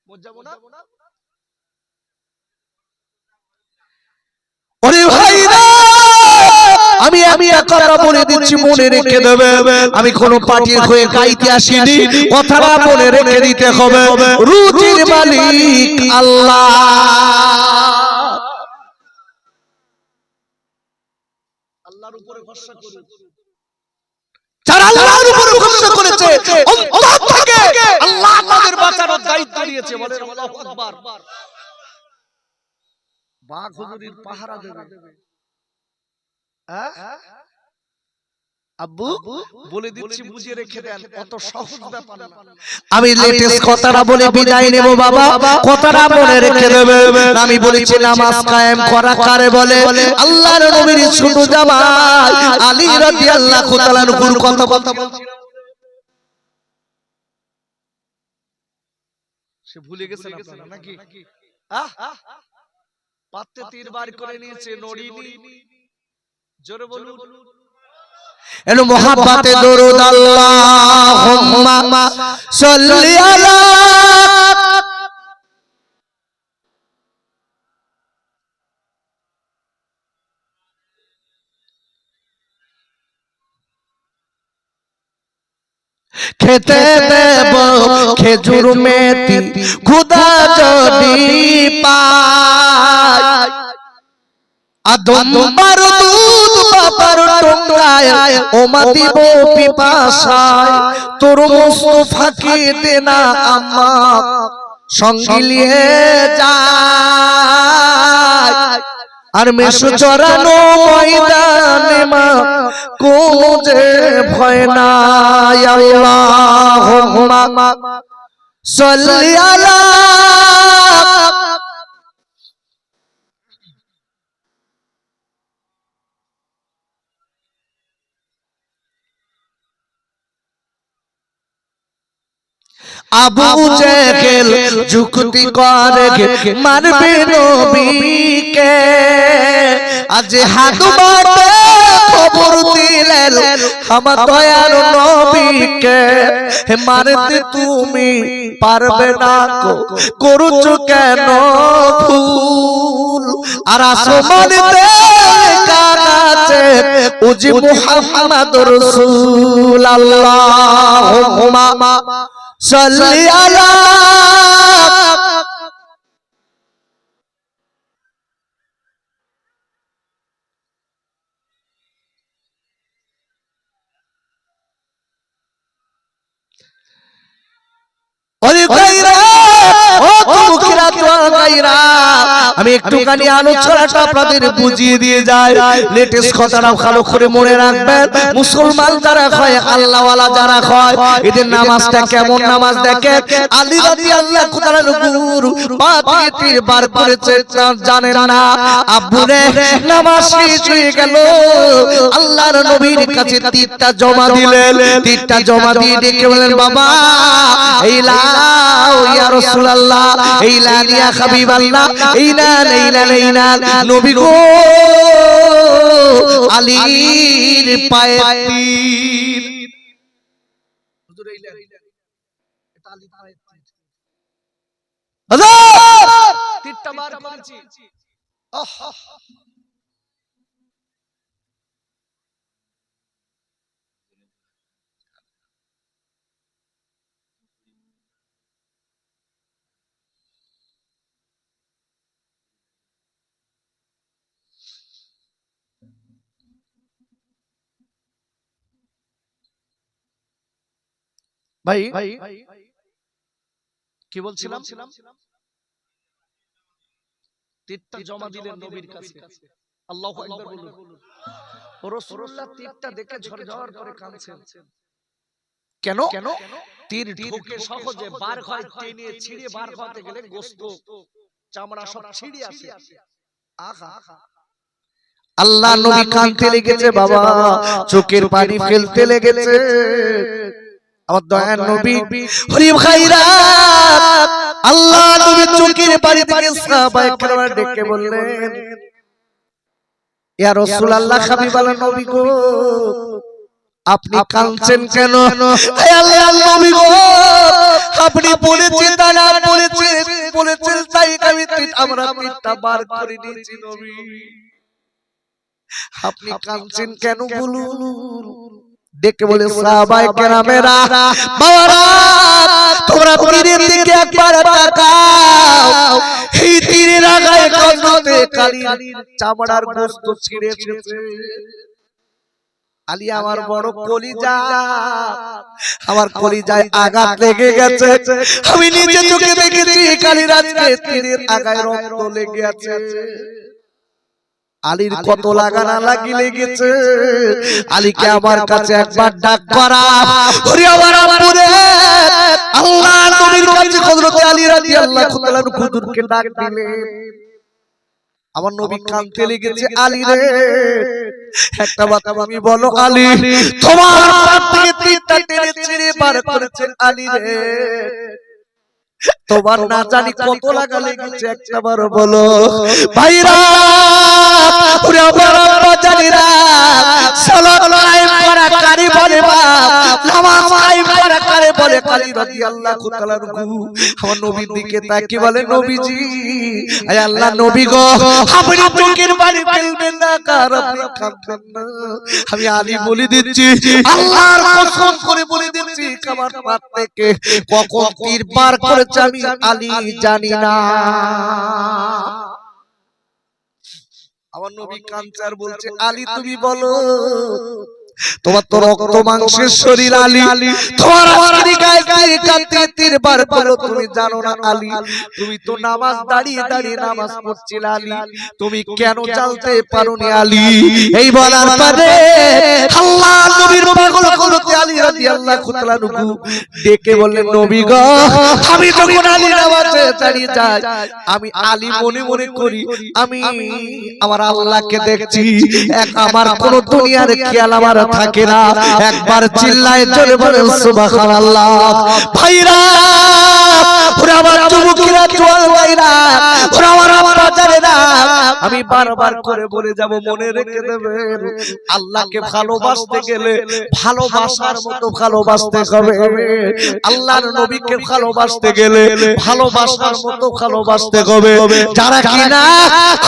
মর যাব না? ওরে ভাইরা, আমি একটা কথা বলে দিচ্ছি, মনে রেখে দেবে, আমি কোনো পার্টির হয়ে গাইতে আসিনি, কথাটা মনে রেখে দিতে হবে। রুজির মালিক আল্লাহ। আল্লাহর উপরে ভরসা করুন। যারা আল্লাহর উপরে ভরসা করেছে, অন্তর থেকে আল্লাহ তাদের বাঁচানোর দায়িত্ব নিয়েছে। বলেন আল্লাহু আকবার। বাঘ হুজুরির পাহারা দেবে। আব্বু বলে দিচ্ছি, বুঝিয়ে রেখে দেন, অত সহজ ব্যাপার না। আমি লেটেস্ট কথাটা বলে বিদায় নেব বাবা, কথাটা মনে রেখে দেবে। আমি বলেছি নামাজ কায়েম করা কারে বলে? আল্লাহর নবীর ছোট জামাই আলী রাদিয়াল্লাহু তাআলার উপর কথা বলছি, সে ভুলে গেছেন আপনারা নাকি? পাতে তীর বার করে নিয়েছে, নড়িনি। জোরে বলুন। এনো মোহাব্বতে দরুদ আল্লাহুম্মা সাল্লি আলা। খেতে দেব খেজুর মেথি খুদা যদি পায়, আদম বারুদ বাবার টোঙ্গায় ওমা দিব পিপাসায়, তোর মুস্তাফাকে দে না আম্মা সঙ্গে নিয়ে যায়। আর মেশু চরানো ময়দানে মা কোনো যে ভয় নাই। আল্লাহুম্মা সাল্লি আলা। আবু জেহেল যুক্তি করে মারবে নবীকে, আজ হাত বাটে খবর দিলেন আমার দয়ার নবীকে। মারতে তুমি পারবে না, করছো কেন ভুল? আর আসমানেতে কাছে উজি মুহাম্মাদুর রাসূলুল্লাহ। আল্লাহুম্মা সাল্লি আলা। আমি একটুখানি আলোচনাটা আপনাদের বুঝিয়ে দিয়ে যাই, লেটেস্ট কথাটা ভালো করে মনে রাখবেন। মুসলমান যারা হয়, আল্লাহওয়ালা যারা হয়, এদের নামাজটা কেমন নামাজ দেখেন। আলী রাদিয়াল্লাহু তাআলার গুরু পা থেকে তীর বার করেছে জানেন না। আব্বুরে নামাজ শেষ হয়ে গেল, আল্লাহর নবীর কাছে তীরটা জমা দিলেন। তীরটা জমা দিয়ে ডেকে বলেন, বাবা এই লাও ইয়া রাসূলুল্লাহ, এই লান ইয়া হাবিবাল্লাহ, এই নান এই নান এই নান। নবী গো, আলীর পায়ে তীর। হুজুর এই লান, এটা আলীর পায়ে তীর। হুজুর তীরটা বার করেছি। ভাই কি বলছিলাম? তীরটা জমা দিলেন নবীর কাছে। আল্লাহু আকবার বলুন। রাসূলুল্লাহ তীরটা দেখে ঝরঝর করে কাঁদছেন। কেন? তীর ঢোকে সহজে, বার হয় টেনে ছিঁড়ে বার হতে গেলে গোশত চামড়া সব ছিঁড়ে আসে। আহা, আল্লাহ নবী কাঁদতে লেগেছে বাবা, চোখের পানি ফেলতে লেগেছে। আমার দয়ার নবী হরিম খাইরাত, আল্লাহ নবী চোখের পানি থেকে সাহাবায়ে কেরাম ডেকে বললেন, ইয়া রাসূলুল্লাহ হাবিবাল্লাহ নবী গো, আপনি কাঁদছেন কেন? হে আল্লাহর নবী গো, আপনি বলেছেন তারা বলেছেন তাই আমরা তীরটা বার করে নিয়েছি নবী। আপনি কাঁদছেন কেন বলুন? ডেকে বলে সাহাবায়ে কেরামেরা, বাবারা তোমরা তীরের দিকে একবার তাকাও। এই তীরের আগায় হযরতে আলীর চামড়ার গোশত ছিঁড়ে এসেছে। আলী আমার বড় কলিজা, আমার কলিজায় আঘাত লেগে গেছে। আমি নিজে চোখে দেখেছি আলীর আজকে তীরের আগায় রক্ত লেগে আছে। আলীর কত লাগা না লাগি লেগেছে। আলীকে আমার কাছে একবার ডাক করা। ওরে আমার আব্বুরে, আল্লাহ নবীর কাছে হযরতে আলী রাদিয়াল্লাহু তাআলা হুজুরকে ডাক দিলেন। আমার নবী কাঁদতে লেগেছে, আলী রে একটা কথা তুমি বলো আলী, তোমার হাত থেকে তীরটা টেনে ছিঁড়ে বার করেছে আলী রে, তোমার না জানি কত লাগা লেগেছে একবার বলো। ভাইরা ওরে আমার আব্বা জানেরা, সালাত কায়েম করা কারে বলে বাপ, নামাজ কায়েম করা কারে বলে আলী রাদিয়াল্লাহু তাআলা আনহু আমার নবীর দিকে তাকিয়ে বলে, নবীজি আয় আল্লাহ নবী গো, আপনি চোখের পানি ফেলবেন না, কার আপনি কাঁদবেন না। আমি আলী বলে দিচ্ছি, আল্লাহর কসম করে বলে দিচ্ছি, আমার হাত থেকে কখন তীর পার করেছে আমি আলী জানি না। আমার নবী কাঞ্চার বলছে, আলী তুমি বলো, তোমার তো রক্ত মাংসের শরীর আলী, তোমার আজকে গায়ে গায়ে কাঁদতে তীর বার করো, তুমি জানো না আলী, তুমি তো নামাজ দাঁড়িয়ে দাঁড়িয়ে নামাজ পড়ছিলে আলী, তুমি কেন চলতে পারোনি আলী? এই বলার পরে আল্লাহ নবীর পাগল করতে আলী রাদিয়াল্লাহু তাআলা আনহু ডেকে বললেন, নবী গো, আমি যখন আলী নামাজে দাঁড়িয়ে যাই, আমি আলী মনে মনে করি আমি আমার আল্লাহকে দেখছি, এক আমার কোন দুনিয়ার খেয়াল আমার থাকে না। একবার চিল্লায় জোরে বলেন সুবহানাল্লাহ। ভাইরা ওরে আমার যুবকেরা, জোয়ান ভাইরা, ওরে আমার বাজারেরা, আমি বারবার করে বলে যাব, মনে রেখে দেবেন, আল্লাহকে ভালোবাসতে গেলে ভালোবাসার মতো ভালোবাসতে হবে। আল্লাহর নবীকে ভালোবাসতে গেলে ভালোবাসার মতো ভালোবাসতে হবে। যারা কিনা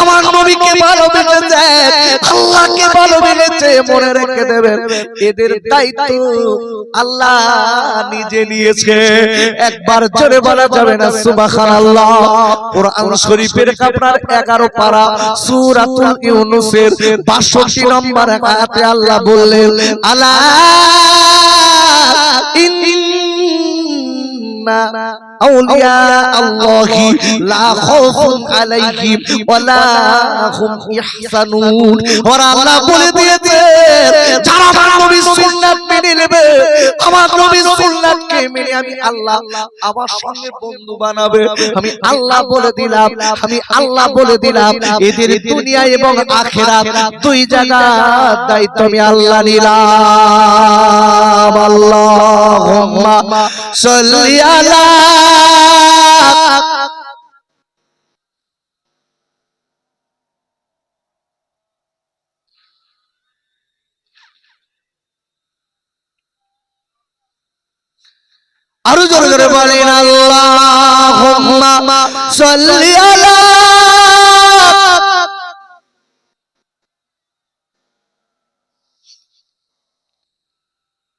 আমার নবীকে ভালোবেসেছে, আল্লাহকে ভালোবেসেছে, মনে রেখে দেবেন, এদের দায়িত্ব আল্লাহ নিজে নিয়েছে। একবার জোরে বলা যাবে না সুবহানাল্লাহ। কোরআন শরীফের আপনার 11 পারা সূরাতুল ইউনূসের 62 নম্বর আয়াতে আল্লাহ বললেন, আলা ইন্না আউলিয়া আল্লাহি লা খাউফুন আলাইহিম ওয়ালা হুম ইহসানুন। ওরা আল্লাহ বলে দিয়েছে, যারা আমার নবীর সুন্নাত মেনে নেবে, আমার নবীর সুন্নাতকে মেনে আমি আল্লাহ আমার সঙ্গে বন্ধু বানাবে, আমি আল্লাহ বলে দিলাম, আমি আল্লাহ বলে দিলাম, এদের দুনিয়া এবং আখিরাত দুই জায়গার দায়িত্ব আমি আল্লাহ নিলাম। আল্লাহুম্মা সাল্লি আলা আরো জোরে জোরে বলেন, আল্লাহুম্মা সাল্লি আলা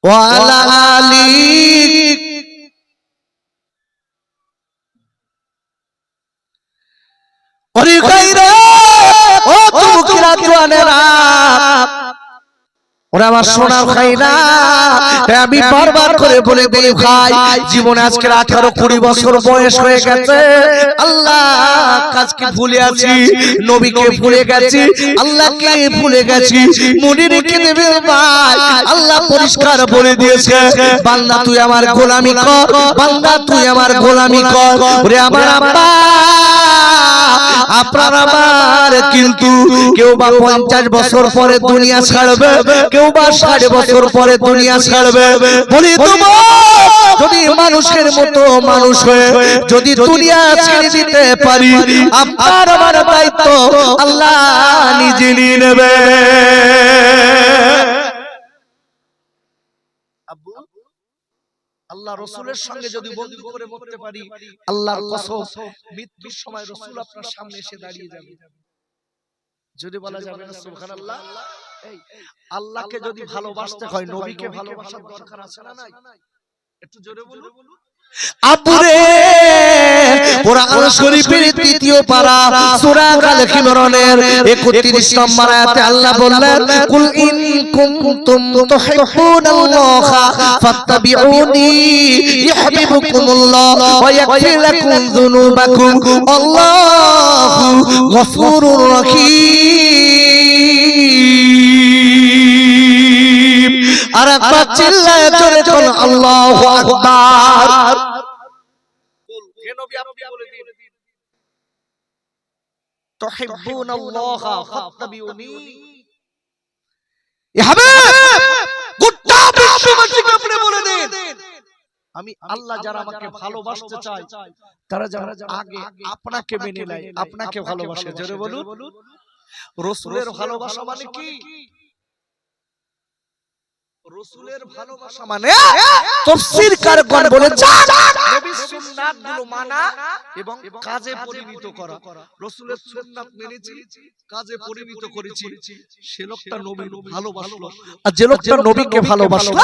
ওয়া আলা আলি। ওরে গায়রা, ও যুবকেরা, জওয়ানেরা, ওরা আমার সোনার খাইরা, আমি বারবার করে বলে দেই ভাই, জীবনে আজকে 18-20 বছর বয়স হয়ে গেছে, আল্লাহ কাজকে ভুলে আছি, নবীকে ভুলে গেছি, আল্লাহকে ভুলে গেছি, মনে রেখে দেবে ভাই, আল্লাহ পরিষ্কার বলে দিয়েছে, বান্দা তুই আমার গোলামি কর, বান্দা তুই আমার গোলামি কর। ওরে আমার আব্বা, আপনার আমার কিন্তু কেউ বা 50 বছর পরে দুনিয়া ছাড়বে, কেউ বা 60 বছর পরে দুনিয়া ছাড়বে। বলি তোমার যদি মানুষের মতো মানুষ হয়ে যদি দুনিয়া ছেড়ে দিতে পারি, আপনার আমার দায়িত্ব আল্লাহ নিজে নিয়ে নেবে। আল্লাহ রাসূলের সঙ্গে যদি বন্ধু করে মরতে পারি, আল্লাহর কসম মৃত্যুর সময় রাসূল আপনার সামনে এসে দাঁড়িয়ে যাবে। যদি বলা যাবে না সুবহানাল্লাহ। এই আল্লাহকে যদি ভালোবাসতে হয় নবীকে ভালোবাসার দরকার আছে না নাই? একটু জোরে বলুন। আব্বুরে কোরআন শরীফের তৃতীয় পারা সূরা আল ইমরানের 31 নম্বর আয়াতে আল্লাহ বললেন কুল ইন কুনতুম তুহিব্বুনাল্লাহা ফাত্তাবিউনি ইউহিব্বুকুমুল্লাহ ওয়া ইয়াগফির লাকুম যুনুবাকুম আল্লাহু গফুরুর রহিম। আর একবার চিল্লায়ে জোরে কোন আল্লাহু আকবার। কে নবী আপনি বলে দিন তুহিব্বুনাল্লাহা ফাত্তাবিউনি। ইয়া হাবিব গোটা বিশ্ববাসীকে আপনি বলে দিন আমি আল্লাহ যারা আমাকে ভালোবাসতে চায় তারা যারা আগে আপনাকে মেনে নেয় আপনাকে ভালোবাসে। জোরে বলুন। রাসূলের ভালোবাসা মানে কি? রাসূলের ভালোবাসা মানে তাফসীরকারগণ বলেছেন নবীর সুন্নাতগুলো মানা এবং কাজে পরিণত করা। রাসূলের সুন্নাত মেনেছি, কাজে পরিণত করেছি, সে লোকটা নবীর ভালোবাসলো। আর যে লোকটা নবীকে ভালোবাসলো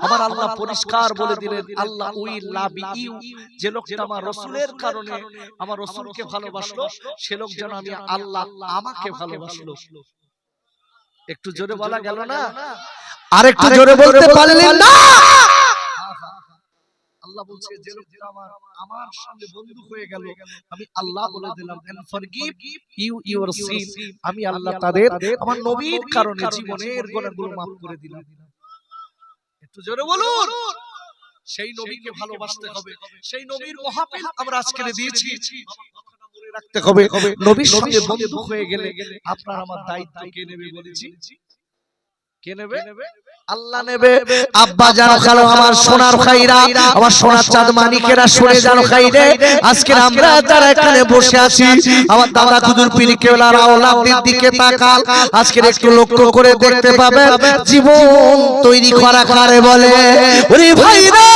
আমার আল্লাহ পরিষ্কার বলে দিলেন আল্লাহ উইল লাভ ইউ। যে লোকটা আমার রাসূলের কারণে আমার রাসূলকে ভালোবাসলো সে লোক যেন আমি আল্লাহ আমাকে ভালোবাসলো। একটু জোরে বলা গেল না? আরেকটু জোরে বলতে পারলেন না? আল্লাহ বলছে যে লোকটা আমার সঙ্গে বন্ধু হয়ে গেল আমি আল্লাহ বলে দিলাম and forgive you your sin. আমি আল্লাহ তাদের আমার নবীর কারণে জীবনের গুনাহগুলো maaf করে দিলাম। একটু জোরে বলুন। সেই নবীকে ভালোবাসতে হবে। সেই নবীর মাহফিল আমরা আজকে দিয়েছি, মনে রাখতে হবে নবীর সঙ্গে বন্ধু হয়ে গেলে আপনার আমার দায়িত্ব কে নেবে বলেছি? কে নেবে? আল্লাহ নেবে। আব্বা জানো খালো আমার সোনার ভাইরা আমার সোনার চাঁদ মানিকেরা শুনে জানো খাইরে আজকে আমরা যারা এখানে বসে আছি আমার দাদা হুজুর পীর কেবলার আওলাদের দিকে তাকাল। আজকে একটু লক্ষ্য করে দেখতে পাবেন জীবন তৈরি করা কারে বলে? ওরে ভাইরা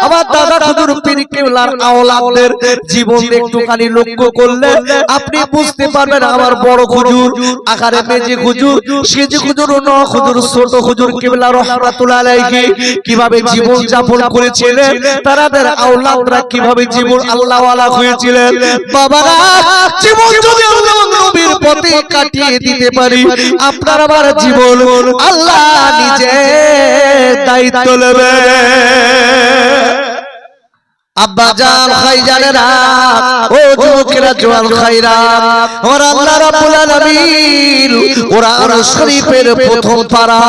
আমার দাদা হুজুর পীর কেবলার আওলাদের জীবন একটুখানি লক্ষ্য করলে আপনি বুঝতে পারবেন আমার বড় হুজুর আকারে মেজে হুজুর সেজে হুজুর ন হুজুর ছোট হুজুর কেবলা রাহমাতুল্লাহ আলাইহি কিভাবে জীবন যাপন করেছিলেন, তাদের আওলাদরা কিভাবে জীবন আল্লাহ ওয়ালা হয়েছিলেন। বাবারা জীবন যদি আল্লাহ নবীর পথে কাটিয়ে দিতে পারি আপনার আমার জীবন আল্লাহ নিজে দায়িত্ব নেবে। আব্বা জান ভাইজানেরা ও যুবকেরা জওয়ান ভাইরা ওর আল্লাহ রাব্বুল আলামিন কোরআন শরীফের প্রথম পারা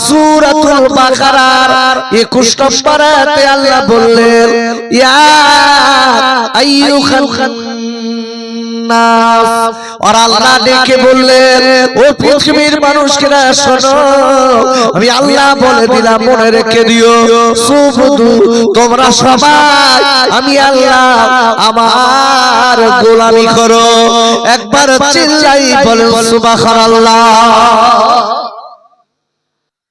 সূরাতুল বাকারার 21 নম্বর আয়াতে আল্লাহ বললেন ইয়া আইয়ুহান নাস। আর আল্লাহ ডেকে বললেন ও পৃথিবীর মানুষেরা শোনো আমি আল্লাহ বলে দিলাম মনে রেখে দিও শুধু তোমরা সবাই আমি আল্লাহ আমার গোলামি করো। একবার চিল্লাই বলেন সুবহানাল্লাহ।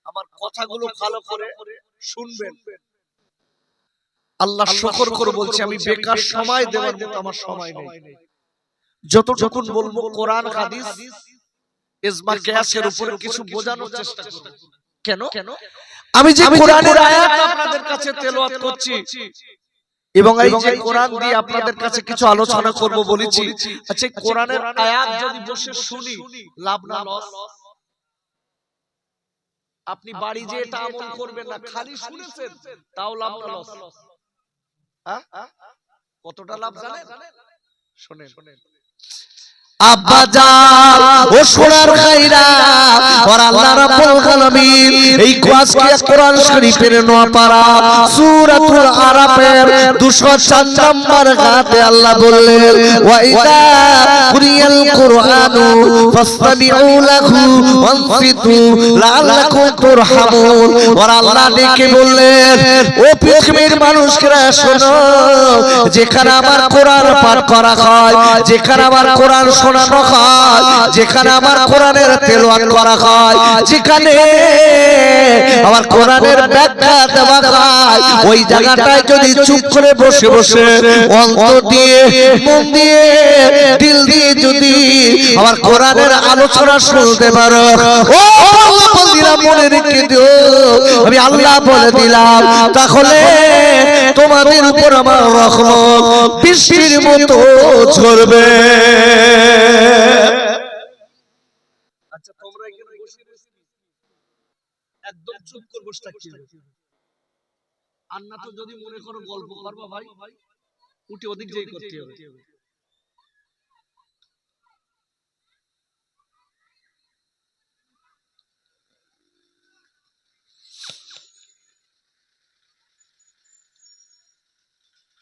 আমার কথাগুলো ভালো করে শুনবেন। আল্লাহ শুকর করে বলছি আমি বেকার সময় দেওয়ার মতো আমার সময় নেই। যতটুকু বলবো কোরআন হাদিস ইজমা কিয়াসের উপরে কিছু বোঝানোর চেষ্টা করব। কেন? আমি যে কোরআনের আয়াত আপনাদের কাছে তেলাওয়াত করছি এবং এই যে কোরআন দিয়ে আপনাদের কাছে কিছু আলোচনা করব বলেছি, আচ্ছা কোরআনের আয়াত যদি বসে শুনি লাভ না লস? আপনি বাড়ি যে এটা আমল করবেন না খালি শুনেছেন তাও লাভ না লস? হ্যাঁ কতটা লাভ জানেন? শুনেন আব্বা জান ও সোনার ভাইরা আর আল্লাহ রাব্বুল আলামিন এই কোরআন শরীফের 9 পারা সূরাতুল আরাফের 204 নম্বর আয়াতে আল্লাহ বললেন ওয়া ইযা কুরিয়াল কুরআনু ফাসতামিউ লাহু ওয়ানসিতু লাআল্লাকুম তুরহামুন। আর আল্লাহ ডেকে বললেন ও পৃথিবীর মানুষেরা শোনো যেখানে আমার কোরআন পাঠ করা হয়, যেখানে আমার কোরআন শোনানো হয়, যেখানে আমার কোরআনের তেলাওয়াত করা হয়, যেখানে আমার কোরআনের ব্যাখ্যা দেওয়া হয় ওই জায়গাটায় যদি চুপ করে বসে বসে অন্তর দিয়ে মন দিয়ে দিল দিয়ে যদি আমার কোরআনের আলোচনা শুনতে পারো। ও বন্ধুরা মনে রেখে দিও, আমি আল্লাহ বলে দিলাম, তাহলে তোমাদের উপর আমার রহমত বৃষ্টির মতো ঝরবে। আচ্ছা তোমরা এখানে বসে একদম চুপ করে বসে থাকতে হবে, আর না তো যদি মনে করো গল্প করবা ভাই উঠে ওদিক যেই করতে হবে।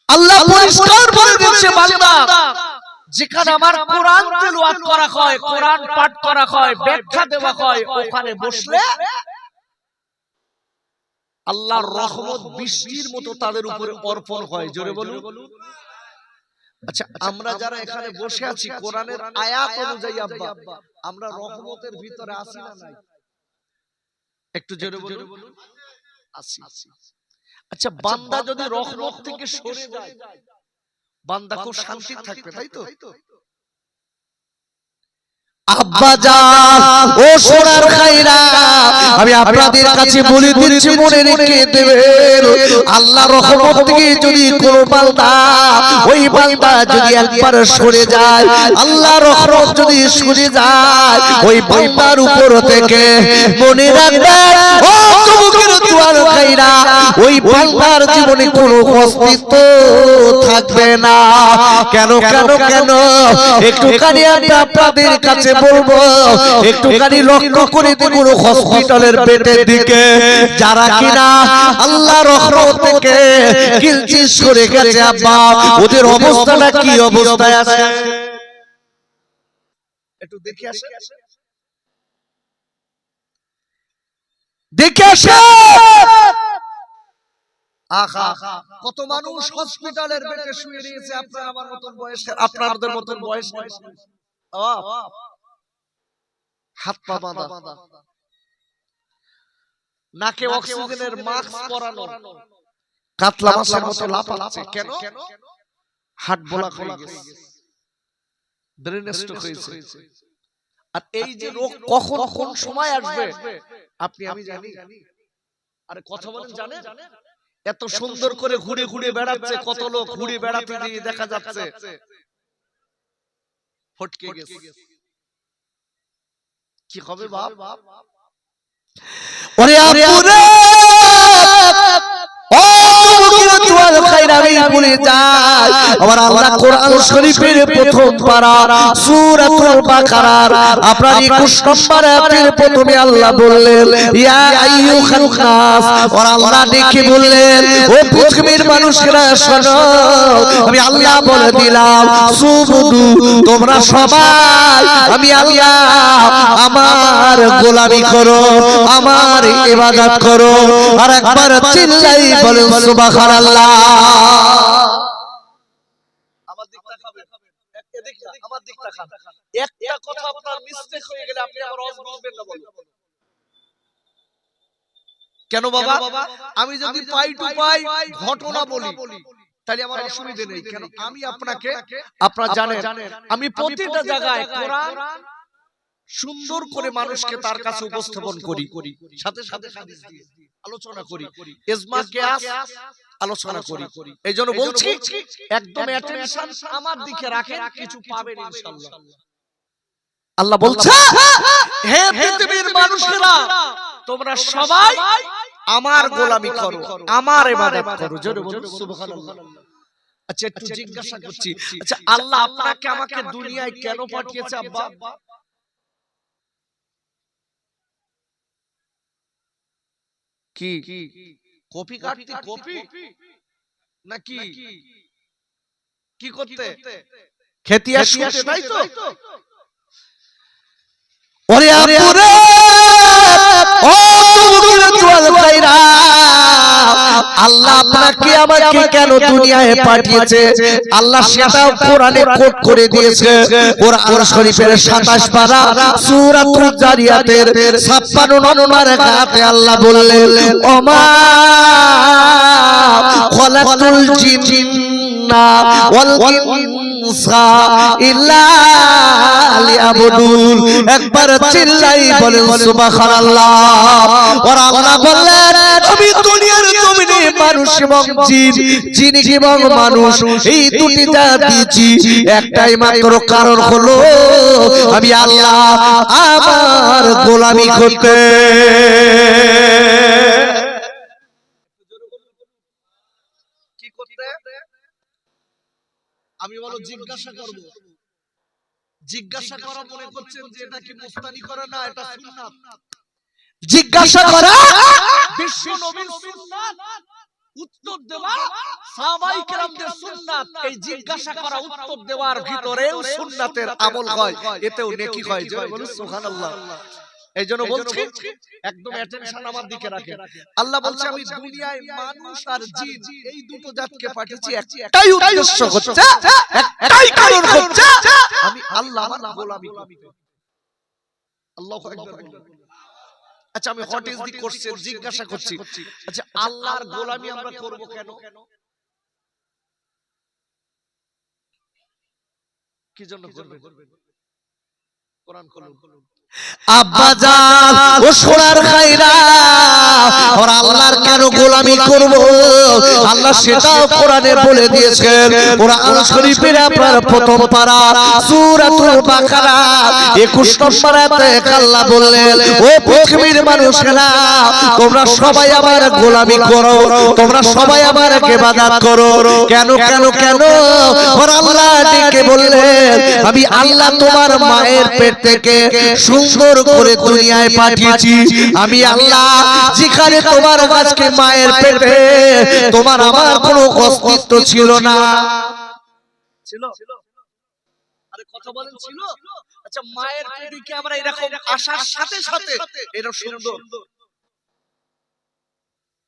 আল্লাহ পরিষ্কার বলে দিচ্ছে, বান্দা যেখানে আমার কোরআন তেলাওয়াত করা হয়, কোরআন পাঠ করা হয়, ব্যাখ্যা দেওয়া হয়, ওখানে বসলে আল্লাহর রহমত বৃষ্টির মতো তাদের উপরে অর্পণ হয়। জোরে বলুন। আচ্ছা আমরা যারা এখানে বসে আছি কোরআনের আয়াত অনুযায়ী আব্বা আমরা রহমতের ভিতরে আছি না নাই? একটু জোরে বলুন। আছি। আচ্ছা বান্দা যদি রহমত থেকে সরে যায় বান্দা খুব শান্তি থাকবে, তাই তো? আব্বা জান ও সোনার খাইরা, আমি আপনাদের কাছে বলে দিচ্ছি, মনে রেখে দেবেন, আল্লাহ রহমত থেকে যদি কোনো বান্দা, ওই বান্দা যদি একবার সরে যায়, আল্লাহ রহমত যদি সরে যায় ওই বান্দার উপর থেকে, মনে রাখবেন ও যুবকের জোয়ান খাইরা, ওই বান্দার জীবনে কোনো অস্তিত্ব থাকবে না। কেন কেন কেন একটুখানি আপনাদের কাছে বলবো, একটুখানি লক্ষ্য করে দেখুন হসপিটালের বেডের দিকে, যারা কিনা আল্লাহ রহমত থেকে কিলচিস করে গেছে আব্বা, ওদের অবস্থাটা কি অবস্থায় আছে একটু দেখে আসে। দেখে আসে। আহা কত মানুষ হসপিটালের বেডে শুয়ে রয়েছে, আপনার আমার মতন বয়সের, আপনাদের মতন বয়সের, হাত পা বাঁধা, নাকে অক্সিজেনের মাস্ক পরানো, কাতলা মাছের মতো লাফাচ্ছে। কেন? হার্ট ব্লক হয়ে গেছে, ব্রেন স্ট্রোক হয়েছে। আর এই যে রোগ কখন কোন সময় আসবে আপনি আমি জানি? আরে কথা বলেন, জানেন? এত সুন্দর করে ঘুরে ঘুরে বেড়াচ্ছে, কত লোক ঘুরে বেড়াতে দিয়ে দেখা যাচ্ছে ফটকে গেছে। কি হবে বাপ? ওরে আপুরে ও যুবকেরা জোয়ান খাইরা, আমি বলে যাই, আমার আল্লাহ কোরআন শরীফের প্রথম পারা সূরাতুল বাকারার আপনার 21 নম্বর আয়াতের প্রথমে আল্লাহ বললেন, ইয়া আইয়ুহান নাস, আর আল্লাহ ডেকে বললেন, ও পৃথিবীর মানুষেরা শোনো, আমি আল্লাহ বলে দিলাম, সুবুদু, তোমরা সবাই আমি আল্লাহ আমার গোলামি করো, আমার ইবাদত করো। আর একবার চিল্লাই বলেন সুবহানাল্লাহ। আমার দিক তাকাবেন, আমার দিক তাকান। একটা কথা আপনার মিস্টেক হয়ে গেলে আপনি আমার রস বুঝবেন না। বলো কেন বাবা? আমি যদি পাই টু পাই ঘটনা বলি তাহলে আমার অসুবিধা নেই। কেন? আমি আপনাকে, আপনারা জানেন আমি প্রতিটা জায়গায় কোরআন সুন্দর করে মানুষকে তার কাছে উপস্থাপন করি, সাথে সাথে হাদিস দিয়ে আলোচনা করি, ইজমা কিয়াস আলোচনা করি। এইজন্য বলছি একদম অ্যাটেনশন আমার দিকে রাখেন, কিছু পাবেন ইনশাআল্লাহ। আল্লাহ বলছে, হে পৃথিবীর মানুষেরা, তোমরা সবাই আমার গোলামি করো, আমার ইবাদত করো। জোরে বলুন সুবহানাল্লাহ। আচ্ছা একটু জিজ্ঞাসা করছি, আচ্ছা আল্লাহ আপনাকে আমাকে দুনিয়ায় কেন পাঠিয়েছে আব্বা? কি কপি কাটতে, কপি নাকি কি করতে? খেতে আসতে, তাই তো? ওরে আপুরে ও যুবকেরা জোয়ান খাইরা, আল্লাহ আপনাকে আমাকে কেন দুনিয়ায় পাঠিয়েছে আল্লাহ সেটাও কোরআনে কোট করে দিয়েছে। কোরআন শরীফের 27 পারা সূরাতুল জারিয়াতের 56 নম্বর আয়াতে আল্লাহ বললেন, ওমা খলাকুল জিন্না ওয়াল ইনসা ইল্লা লিয়াবুদুন একবার চিল্লাই বলেন সুবহানাল্লাহ। আর আল্লাহ বললেন আমি দুনিয়ার জমিনে মানুষ এবং জিন, জিন এবং মানুষ এই দুটি জাতি দিয়েছি একটাই মাত্র কারণ হলো আমি আল্লাহ আমার গোলামি করতে। কি করতে? আমি বলো জিজ্ঞাসা করব। জিজ্ঞাসা করা মনে করছেন যে এটা কি মুস্তানি করা? না, এটা সুন্নাত। জিজ্ঞাসা করা বিশ্ব নবীর সুন্নাত, উত্তর দেওয়া সাহাবায়ে কেরামদের সুন্নাত। এই জিজ্ঞাসা করা উত্তর দেওয়ার ভিতরেও সুন্নাতের আমল হয়, এতেও নেকি হয়। জয় বলুন সুবহানাল্লাহ। এই জন্য বলছি একদম অ্যাটেনশন আমার দিকে রাখেন। আল্লাহ বলছে আমি দুনিয়ায় মানুষ আর জিন এই দুটো জাতকে পাঠিয়েছি একটাই উদ্দেশ্য হচ্ছে, একটাই কারণ হচ্ছে আমি আল্লাহ আমার গোলামি করতে। আল্লাহু আকবার। আচ্ছা আমি হোয়াট ইজ দি কোশ্চেন জিজ্ঞাসা করছি, আচ্ছা আল্লাহর গোলামি আমরা করব কেন? কি জন্য করবেন? কোরআন খুলুন। আব্বাজান ও সোনার খায়রা আর আল্লাহর কেন গোলামি করব আল্লাহ সেটাও কোরআনে বলে দিয়েছেন। কোরআন শরীফের আপনার প্রথম পারা সূরাতুল বাকারা 21 নম্বর আয়াতে আল্লাহ বললেন ও পৃথিবীর মানুষেরা তোমরা সবাই আমার গোলামি করো, তোমরা সবাই আমার ইবাদত করো। কেন কেন কেন? আর আল্লাহ ডেকে বললেন আমি আল্লাহ তোমার মায়ের পেট থেকে সুন্দর করে দুনিয়ায় পাঠিয়েছি। আমি আল্লাহ যেখানে তোমার আজকে মায়ের পেটে তোমার আমার কোনো অস্তিত্ব ছিল না। ছিল? আরে কথা বলেন ছিল? আচ্ছা মায়ের পেটে কি আমরা এরকম আসার সাথে সাথে এরকম সুন্দর?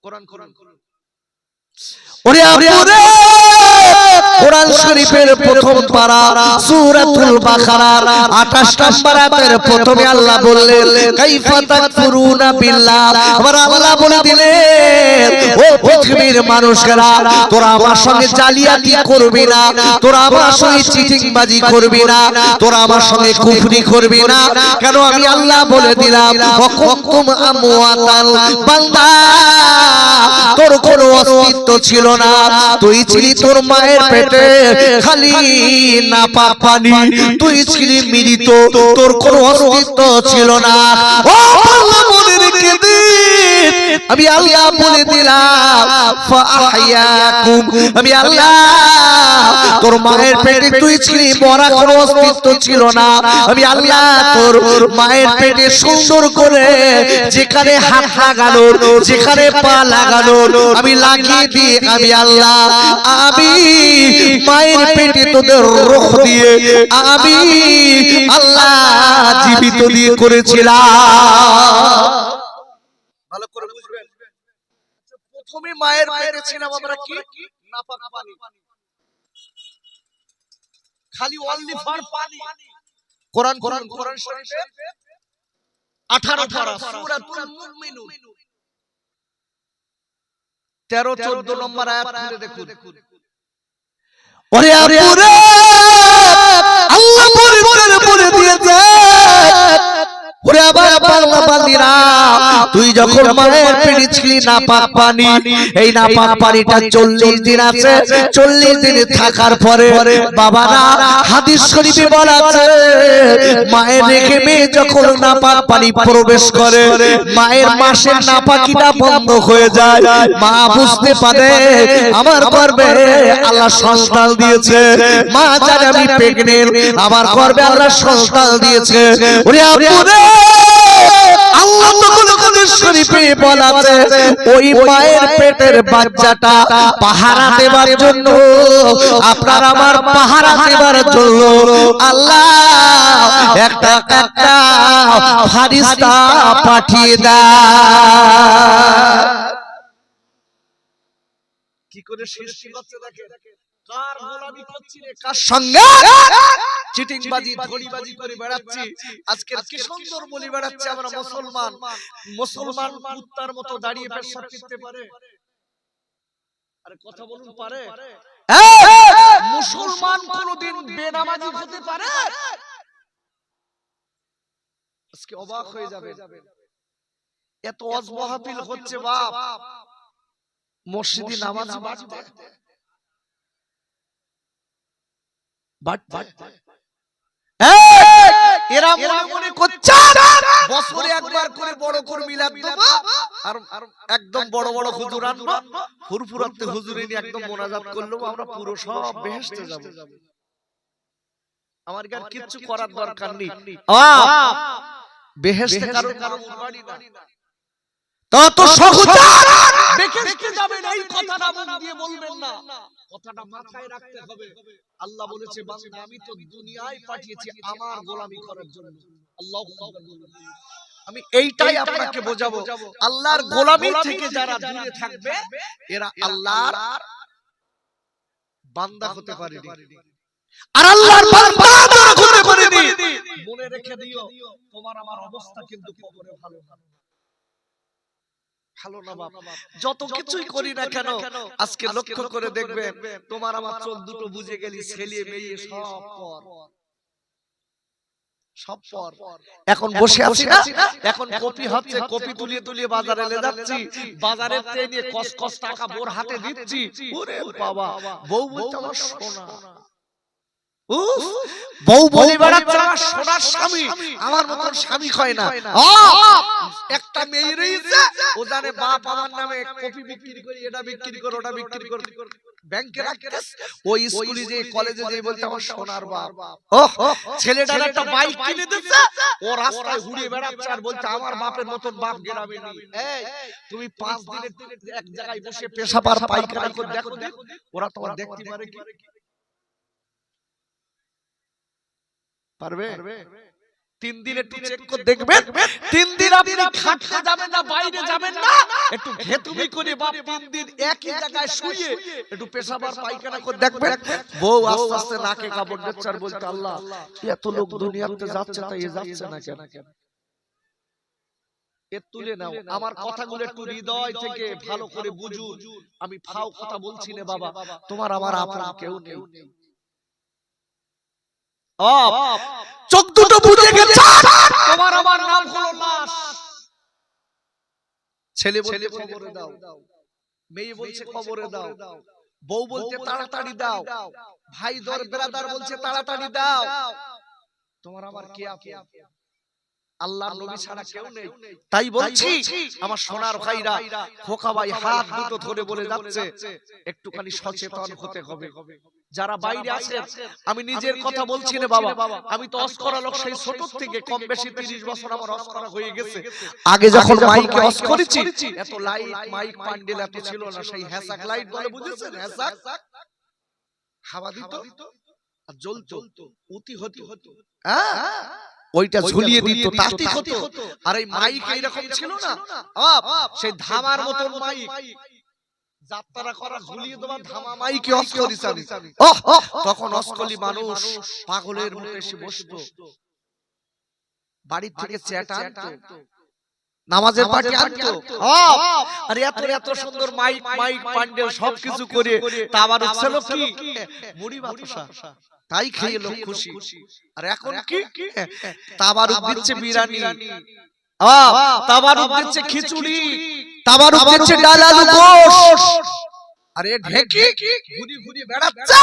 কোরআন কোরআন ওরে আপুরে কোরআন শরীফের প্রথম পারা সূরাতুল বাকারার 28 নম্বর আয়াতের প্রথমে আল্লাহ বললেন কাইফা তাকফুরুনা বিল্লাহ। আবার আল্লাহ বলে দিলেন ও পৃথিবীর মানুষেরা তোরা আমার সঙ্গে জালিয়াতি করবি না, তোরা আমার সঙ্গে চিটিংবাজি করবি না, তোরা আমার সঙ্গে কুফরি করবি না। কেন? আমি আল্লাহ বলে দিলাম ওয়াকুনতুম আমওয়াতাল বান্দা তোর কোনো অস্তিত্ব ছিল না, তুই ছিলি তোর মায়ের পেটে খালি নাপাক পানি, তুই ছিলি মৃত, তোর কোনো অস্তিত্ব ছিল না। ও আল্লাহ মনে রেখে দিন আমি আল্লাহ বলে দিলাম ফাআহইয়াকুম। আমি আল্লাহ তোর মায়ের পেটে তুই ছিলি মরা, কোনো অস্তিত্ব ছিল না। আমি আল্লাহ তোর মায়ের পেটে সুন্দর করে যেখানে হাত লাগানোর যেখানে পা লাগানোর আমি লাগিয়ে দিয়ে আমি আল্লাহ আমি মায়ের পেটে তোদের রূহ দিয়ে আমি আল্লাহ জীবিত দিয়ে করেছিলাম। ভালো করে বুঝবেন। প্রথমে মায়ের পেটে ছিলাম আমরা কি? নাপাক পানি, খালি অনলি ফর পানি। কোরআন কোরআন কোরআন শরীফে 18 পারা সূরাতুল মুমিনুন 13-14 নম্বর আয়াত খুলে দেখুন। ওরে আপুরে আল্লাহ পরিবারে বলে দিয়েছে ওরে আবার বাংলা বান্দিরা তুই যখন মায়ের পেটে ছিলি নাপাক পানি, এই নাপাক পানিটা 40 দিন আছে, 40 দিন থাকার পরে বাবারা হাদিস শরীফে বলা আছে মায়ের রেখে মেয়ে যখন নাপাক পানি প্রবেশ করে মায়ের মাসের নাপাকিটা বন্ধ হয়ে যায়। মা বুঝতে পারে আমার গর্ভে আল্লাহ সন্তান দিয়েছে, মা জানে আমি প্রেগন্যান্ট, আমার গর্ভে আল্লাহ সন্তান দিয়েছে। ওরে আপুরে আল্লাহ তখন হাদিস শরীফে বলা আছে ওই মায়ের পেটের বাচ্চাটা পাহারা দেবার জন্য আপনার আমার পাহারা দেবার জন্য আল্লাহ একটা একটা ফেরেশতা পাঠিয়ে দেয়। কি করে সৃষ্টি করতে দেখেন, কার গোলামি করছি রে, কার সঙ্গে চিটিংবাজি ধড়িবাজি করে বেড়াচ্ছি। আজকে কি সুন্দর বলি বেড়াচ্ছি আমরা মুসলমান। মুসলমান কুত্তার মতো দাঁড়িয়ে পেশাব করতে পারে? আরে কথা বলুন পারে? মুসলমান কোনদিন বেনামাজি হতে পারে? আজকে অবাক হয়ে যাবে, এত ওয়াজ মাহফিল হচ্ছে বাপ, মসজিদে নামাজ এরা মনে মনে করছে বছরে একবার করে বড় করে মিলাদ দেব, আর একদম বড় বড় হুজুর আনবো, ফুরফুরাতে হুজুর এনে একদম মোনাজাত করলো, আমরা পুরো সব বেহেশতে যাব। আমার আর কিছু করার দরকার নেই, বেহেশতে কারো বাড়ি না, তত সহজে বেহেশতে যাবেন এই কথাটা মুখ দিয়ে বলবেন না, কথাটা মাথায় রাখতে হবে। আল্লাহ বলেছে বান্দা আমি তো দুনিয়ায় পাঠিয়েছি আমার গোলামি করার জন্য। আল্লাহু আকবার। আমি এইটাই আপনাকে বোঝাবো, আল্লাহর গোলামি থেকে যারা দূরে থাকবে এরা আল্লাহর বান্দা হতে পারেনি, আর আল্লাহর বান্দা যারা হতে পারেনি মনে রেখে দিও তোমার আমার অবস্থা কিন্তু কবরে ভালো না, ভালো না বাপ। যত কিছুই করি না কেন আজকে লক্ষ্য করে দেখবেন তোমার আমার চোখ দুটো বুঝে গেলি, ছেলে মেয়ে সব পর, সব পর। এখন বসে আছি না, এখন কপি হচ্ছে, কপি তুলিয়ে তুলিয়ে বাজারে নিয়ে যাচ্ছি, বাজারে নিয়ে কস কস টাকা বোর হাতে দিচ্ছি, ওরে বাবা বউ বলতে আমার সোনা, বউ বলি বেড়াচ্ছে আমার সোনার স্বামী, আমার মতন স্বামী হয় না। একটা মেয়ে রয়েছে ও জানে বাপ আমার নামে কপি বিক্রি করে, এটা বিক্রি করে, ওটা বিক্রি করে, ব্যাংকে রাখতে, ওই স্কুলে যে কলেজে যে বলতে আমার সোনার বাপ। ছেলেটার একটা বাইক কিনে দিচ্ছে, ও রাস্তায় ঘুরে বেড়াচ্ছে আর বলছে আমার বাপের মতন বাপ গ্রামে নেই। এই তুমি 5 দিনের এক জায়গায় বসে পেশাব আর পায়খানা করে দেখো, ওরা তোমার দেখতে পারে কি? পারবে? 3 দিন একটু চেক করে দেখবেন, 3 দিন আপনি খাটতে যাবেন না, বাইরে যাবেন না, একটু ঘেটুমি করে বাপ 3 দিন একই জায়গায় শুয়ে একটু পেশাব আর পায়খানা করে দেখবেন, বউ আস্তে আস্তে নাকে কাপড় দিচ্ছে আর বলতে আল্লাহ এত লোক দুনিয়াতে যাচ্ছে তাই এ যাচ্ছে না কেন? এ তুলে নাও। আমার কথাগুলো একটু হৃদয় থেকে ভালো করে বুঝুন, আমি ফাও কথা বলছি না বাবা, তোমার আমার আপন কেউ নেই। চোখ দুটো বুঝে গেছে তোমার আমার নাম হলো লাশ। ছেলে বলছে খবরে দাও, মেয়ে বলছে খবরে দাও, বউ বলছে তাড়াতাড়ি দাও, ভাই দর ব্রাদার বলছে তাড়াতাড়ি দাও। তোমার আমার কে আপন? আল্লাহর নবী ছাড়া কেউ নেই। তাই বলছি আমার সোনার ভাইরা, খোকা ভাই হাত দুটো ধরে বলে যাচ্ছে একটুখানি সচেতন হতে হবে। যারা বাইরে আছেন, আমি নিজের কথা বলছি না বাবা, আমি তো অস্করা লোক, সেই ছোট থেকে কম বেশি 30 বছর আমার অস্করা হয়ে গেছে। আগে যখন মাইকে অস করেছি এত লাইট মাইক প্যান্ডেল এত ছিল না, সেই হ্যাসাক লাইট বলে বুঝেছেন, হ্যাসাক হাওয়া দিত আর জ্বলতো, উতি হতো, হ্যাঁ ওইটা ঝুলিয়ে দিত, তাতে হতো। আর এই মাইক এইরকম ছিল না, সেই ধামার মতন মাইক, যাত্রা করা ঝুলিয়ে দেওয়া ধামা মাইকে অস করেছি আমি। তখন অসকলি মানুষ পাগলের মতো এসে বসতো, বাড়ি থেকে চ্যাটা আনতো, নামাজের পার্টি আনতো, আর এত এত সুন্দর মাইক মাইক প্যান্ডেল সবকিছু করে তাবার ছিল কি মুড়ি বাতাসা, তাই খেয়ে লোক খুশি। আর এখন কি তাবারুক দিচ্ছে বিরিয়ানি, তাবারুক দিচ্ছে খিচুড়ি, তাবারুক দিচ্ছে ডাল আলু গোশত, আরে ঢেকি ঘুরি ঘুরি বেড়াচ্ছে,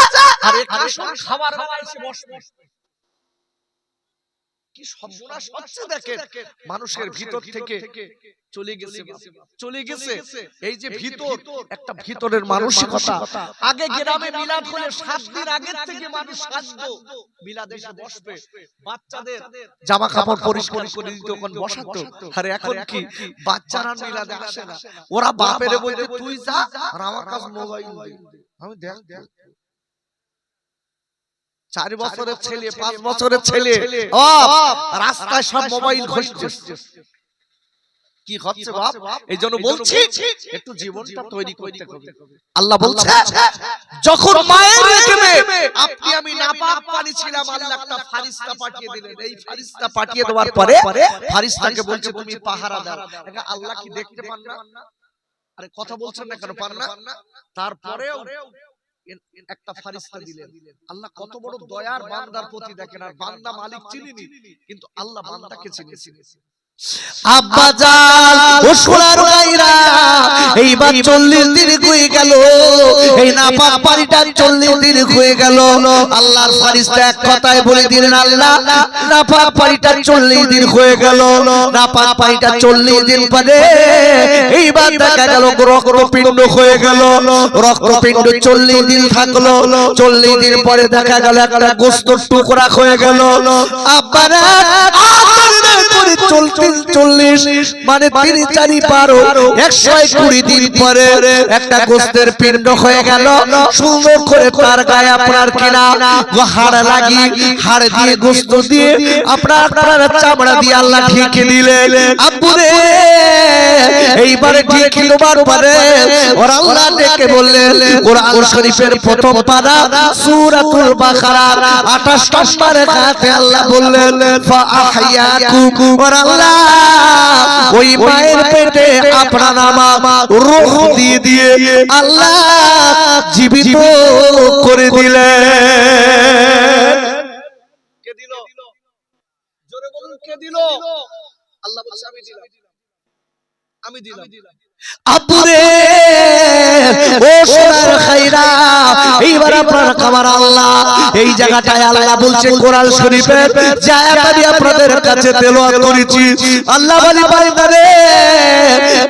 আর এখানে খাবার খাওয়াইছে বসে। কি সর্বনাশ হচ্ছে দেখেন, মানুষের ভিতর থেকে চলে গেছে এই যে ভিতর, একটা ভিতরের মানসিকতা। আগে গ্রামে মিলাদ হলে 7 দিন আগের থেকে মানুষ সাজতো, মিলাদে এসে বসবে, বাচ্চাদের জামা কাপড় পরিষ্কার করে দিত, ওখান বসাতো। আর এখন কি বাচ্চারা মিলাদে আসে না, ওরা বাপেরে বলতে তুই যা আর আমার কাছে মোবাইল দে, আমি দেখ 4 বছরের ছেলে 5 বছরের ছেলে রাস্তায় সব মোবাইল ঘষছে। কি হচ্ছে বাপ? এই জন্য বলছি একটু জীবনটা তৈরি করতে হবে। আল্লাহ বলছে যখন মায়ের রেখে আপনি আমি নাপাক পানি ছিলাম, আল্লাহ একটা ফারিস্তা পাঠিয়ে দিলেন। এই ফারিস্তা পাঠিয়ে দেওয়ার পরে ফারিস্তাকে বলছে তুমি পাহারা দাও। আল্লাহ কি দেখতে পান না? আরে কথা বলছেন না কেন? পান না? তারপরেও একটা ফারিস্তা দিলেন। আল্লাহ কত বড় দয়ার বান্দার প্রতি দেখেন, আর বান্দা মালিক চিনিনি, কিন্তু আল্লাহ বান্দাকে চিনেছেন। আব্বা জান ও সোনার গায়রা, এইবার 40 দিন হয়ে গেল, এই নাপাক পানিটা 40 দিন হয়ে গেল। আল্লাহর ফেরেশতা এক কথায় বলে দিলেন, আল্লাহ নাপাক পানিটা 40 দিন হয়ে গেল। নাপাক পানিটা 40 দিন পরে এইবার দেখা গেল রক্তপিণ্ড হয়ে গেল। রক্তপিণ্ড 40 দিন থাকলো, 40 দিন পরে দেখা গেল একটা গোশতের টুকরা হয়ে গেল। আব্বারা চলতে 40 মানে 3 4 12 120 দিন পরে একটা গোশতের পিণ্ড হয়ে গেল। সুন্দর করে তার গায়ে আপনার কিনা হাড় লাগিয়ে, হাড় দিয়ে গোশত দিয়ে আপনার চামড়া দিয়ে আল্লাহ ঢেকে দিলেন। আব্বুরে এইবারে ঢেকে দেওয়ার পরে ওর আল্লাহ ডেকে বললেন, কোরআন শরীফের প্রথম পারা সূরাতুল বাকারা 28 নম্বর আয়াতে আল্লাহ বললেন, ফাআহইয়াকুম, ওর আল্লাহ ওই মায়ের পেটে আপনার আমার রূহ দিয়ে দিয়ে আল্লাহ জীবিত করে দিলেন। কে দিল? জোরে বলুন, কে দিল? আল্লাহ বলছে আমি দিলাম, আমি দিলাম। আব্বুরে ও সোনার খাইরা, এইবার আপনার খাবার আল্লাহ এই জায়গাটায় আল্লাহ বলছে কোরআন শরীফের যে আয়াত আমি আপনাদের কাছে তেলাওয়াত করেছি, আল্লাহ বলি বান্দারে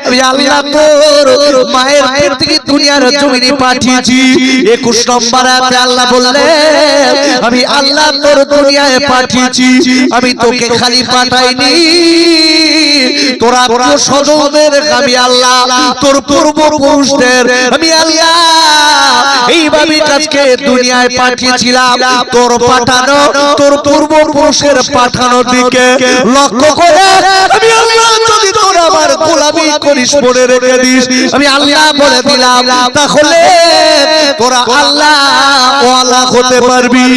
আমি আল্লাহ তোর মায়ের পেট থেকে দুনিয়ার জমিনে পাঠিয়েছি। 21 নম্বর আয়াতে আল্লাহ বললেন, আমি আল্লাহ তোর দুনিয়ায় পাঠিয়েছি, আমি তোকে খালি পাঠাইনি, তোরা স্বজনদের আমি আল্লাহ তোর পূর্বপুরুষদের আমি আল্লাহ এইভাবে আজকে দুনিয়ায় পাঠিয়েছিলাম। তোর পাঠানো, তোর পূর্বপুরুষের পাঠানোর দিকে লক্ষ্য করে আমি আল্লাহ যদি তোর আমার গোলামি করিস, মনে রেখে দিস, আমি আল্লাহ বলে দিলাম, তাহলে তোরা আল্লাহ ওয়ালা হতে পারবি।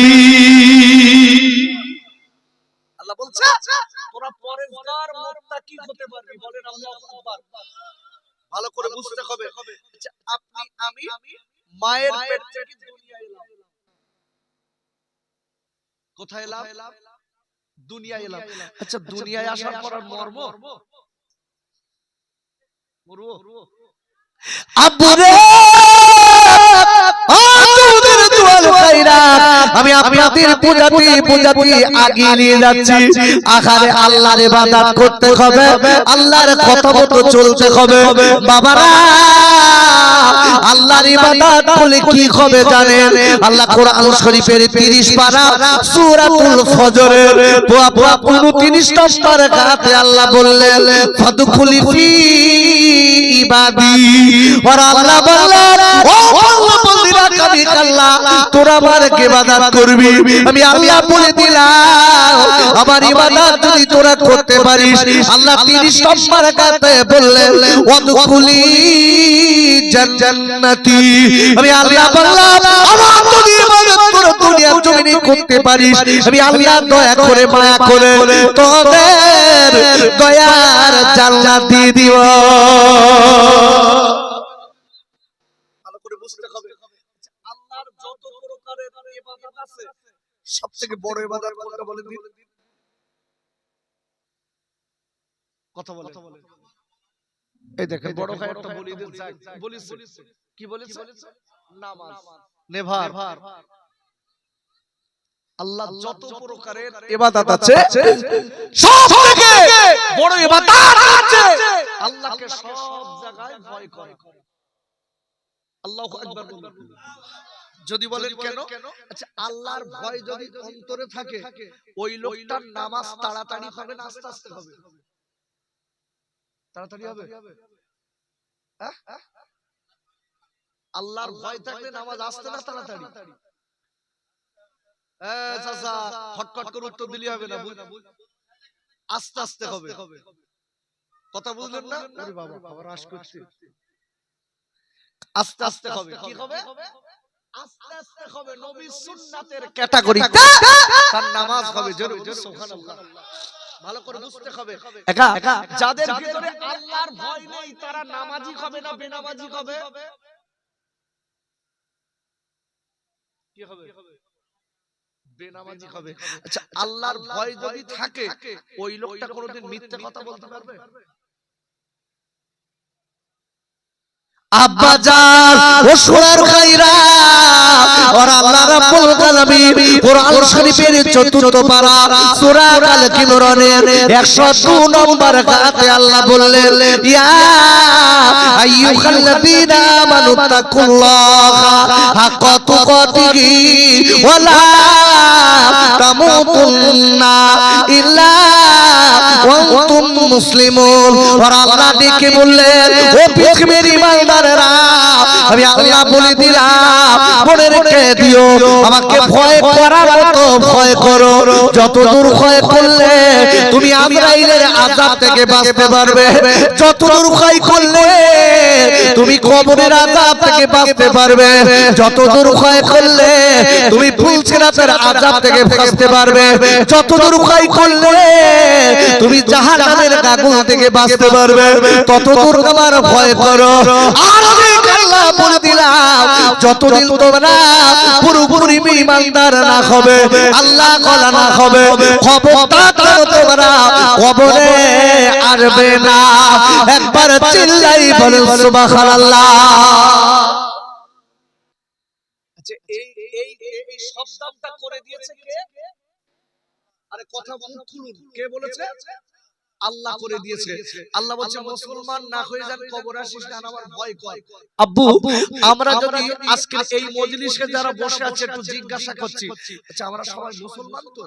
আল্লাহ বলছে তোরা পরেজগার মুত্তাকি হতে পারবি। বলেন আল্লাহু আকবার। ভালো করে বুঝতে হবে। আচ্ছা, আপনি আমি মায়ের পেট থেকে দুনিয়ায় এলাম। কোথায় এলাম? দুনিয়ায় এলাম। আচ্ছা, দুনিয়ায় আসার পর মরব? মরব? আব্বুরে আমি আপনাদের পূজাতে আগিয়ে নিয়ে যাচ্ছি। আখারে আল্লাহর ইবাদত করতে হবে, আল্লাহর কথা মতো চলতে হবে। বাবারা আল্লাহর ইবাদত বলে কি হবে জানেন? আল্লাহ কোরআন শরীফের 30 পারা সূরাতুল ফজরের 29 নম্বর আয়াতে আল্লাহ বললেন, ফাদখুলি ফি ইবাদি, আর আল্লাহ বললেন, ও আল্লাহ বন্দিরা কবি আল্লাহ তোরা আমার ইবাদত করবি। আমি আল্লাহ বলে দিলাম আমার ইবাদত যদি তোরা করতে পারিস, আল্লাহ 30 নম্বর আয়াতে বললেন, ওয়াদখুলি জান্নাতি, আমি আল্লাহ বললাম আমার যদি ইবাদত তোরা দুনিয়ার জমিনে করতে পারিস, আমি আল্লাহ দয়া করে মায়া করে তোদের দয়ার জান্নাত দিয়ে দিব। ভালো করে বুঝতে হবে। আল্লাহর যত প্রকারের ইবাদত আছে, সবথেকে বড় ইবাদত কোনটা বলেন দিন? কথা বলেন। এই দেখেন বড় ভাই একটা বলিয়ে দিন, বলিছে কি বলেছে? নামাজ। নেভার। আল্লাহ যত প্রকারের ইবাদত আছে, সবথেকে বড় ইবাদত আছে আল্লাহকে সব জায়গায় ভয় করা। আল্লাহু আকবার বলুন। যদি বলেন কেন? আচ্ছা, আল্লাহর ভয় যদি অন্তরে থাকে, ওই লোকটার নামাজ তাড়াতাড়ি হবে না আস্তে আস্তে হবে? তাড়াতাড়ি হবে? আল্লাহর ভয় থাকলে নামাজ আসতে না তাড়াতাড়ি? চাচা খটখট করে উত্তর দিলে হবে না, আস্তে আস্তে হবে। কথা বুঝলেন না? ওরে বাবা, আবার আশ করছে। আস্তে আস্তে হবে। কি হবে? আস্তে আস্তে হবে। নবী সুন্নাতের ক্যাটাগরিতে তার নামাজ হবে। জোরে সুবহানাল্লাহ। ভালো করে বুঝতে হবে। যাদের ভিতরে আল্লাহর ভয় নেই, তারা নামাজি হবে না বেনামাজি হবে? কি হবে? বেনামাজি হবে। আচ্ছা, আল্লাহর ভয় যদি থাকে ওই লোকটা কোনোদিন মিথ্যে কথা বলতে পারবে? আব্বা জান ও সোনার ভাইরা और আল্লাহ রাব্বুল আলামিন কোরআন শরীফের ৪র্থ পারা সূরা আল ইমরানের ১০২ নম্বর আয়াতে আল্লাহ বললেন ইয়া আইয়ুহাল্লাযীনা আমানু তাকুল্লাহা হাক্কা তুকাতিহি ওয়া লা তামুতুন্না ইল্লা ওয়া আনতুম মুসলিমুন। और আল্লাহ ডেকে বললেন ও পৃথিবীর ঈমানদারেরা আমি আল্লাহ বলে দিলাম মনে রেখে দিও আমাকে ভয় করার মতো ভয় করো। যতদূর ভয় করলে তুমি আজরাইলের আযাব থেকে বাঁচতে পারবে, যতদূর ভয় করলে তুমি কবরের আযাব থেকে বাঁচতে পারবে, যতদূর ভয় করলে তুমি ফুলসিরাতের আযাব থেকে বাঁচতে পারবে, যতদূর ভয় করলে তুমি জাহান্নামের আগুন থেকে বাঁচতে পারবে, ততদূর তোমার ভয় করো। আর আমি আল্লাহ বলে দিলাম যতদিন তোমরা পুরোপুরি ঈমানদার না হবে, আল্লাহ কলা না হবে, খবরদার তোমরা কবরে আসবে না। একবার চিল্লাই বলেন সুবহানাল্লাহ। আচ্ছা, এই শব্দটা করে দিয়েছে কে? আরে কথা খুলুন, কে বলেছে? আল্লাহ করে দিয়েছে। আল্লাহ বলছে মুসলমান না হয়ে যান কবরে আসিস না, আমার ভয় কর। আব্বু আমরা যদি আজকে এই মজলিসে যারা বসে আছে একটু জিজ্ঞাসা করছি, আচ্ছা আমরা সবাই মুসলমান তো?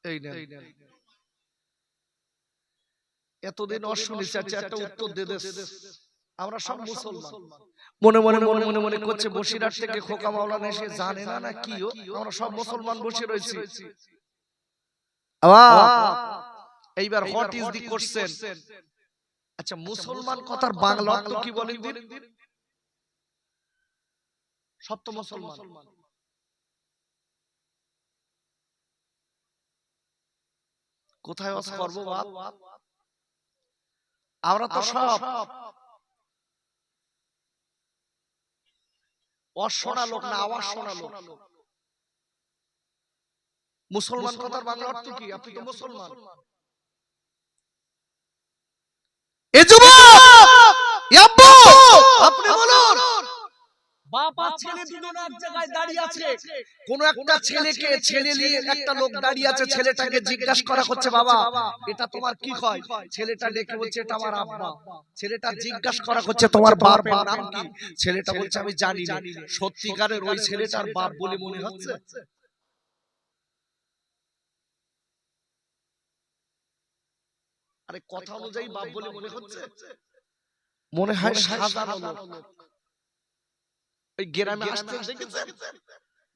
এই না এতদিন অশুনেছি, আচ্ছা একটা উত্তর দে দে। আমরা সব মুসলমান। মনে মনে মনে মনে মনে করছে বসিরহাট থেকে খোকা মাওলানা এসে জানে না না কি আমরা সব মুসলমান বসে রয়েছি। এইবার হোয়াট ইজ দি কোশ্চেন? আচ্ছা মুসলমান কথার বাংলা অর্থ কি বলেন দিন? সব তো মুসলমান। কোথায় ওয়াজ করব বাপ? আমরা তো সব অশোনা লোক না, আওয়াজ শোনা লোক। মুসলমান কথার বাংলা অর্থ কি? আপনি তো মুসলমান। এ যুবক আপনি বলুন। বাপ আর ছেলে দুজন এক জায়গায় দাঁড়িয়ে আছে, কোন একটা ছেলেকে ছেলে নিয়ে একটা লোক দাঁড়িয়ে আছে, ছেলেটাকে জিজ্ঞাসা করা হচ্ছে বাবা এটা তোমার কি হয়? ছেলেটা ডেকে বলছে এটা আমার আব্বা। ছেলেটা জিজ্ঞাসা করা হচ্ছে তোমার বাপের নাম কি? ছেলেটা বলছে আমি জানি না। সত্যিকারের ওই ছেলেটার বাপ বলে মনে হচ্ছে? আরে কথা অনুযায়ী বাপ বলে মনে হচ্ছে? মনে হয় সাধারণ লোক। ওই গ্রামে আসতে দেখেছেন?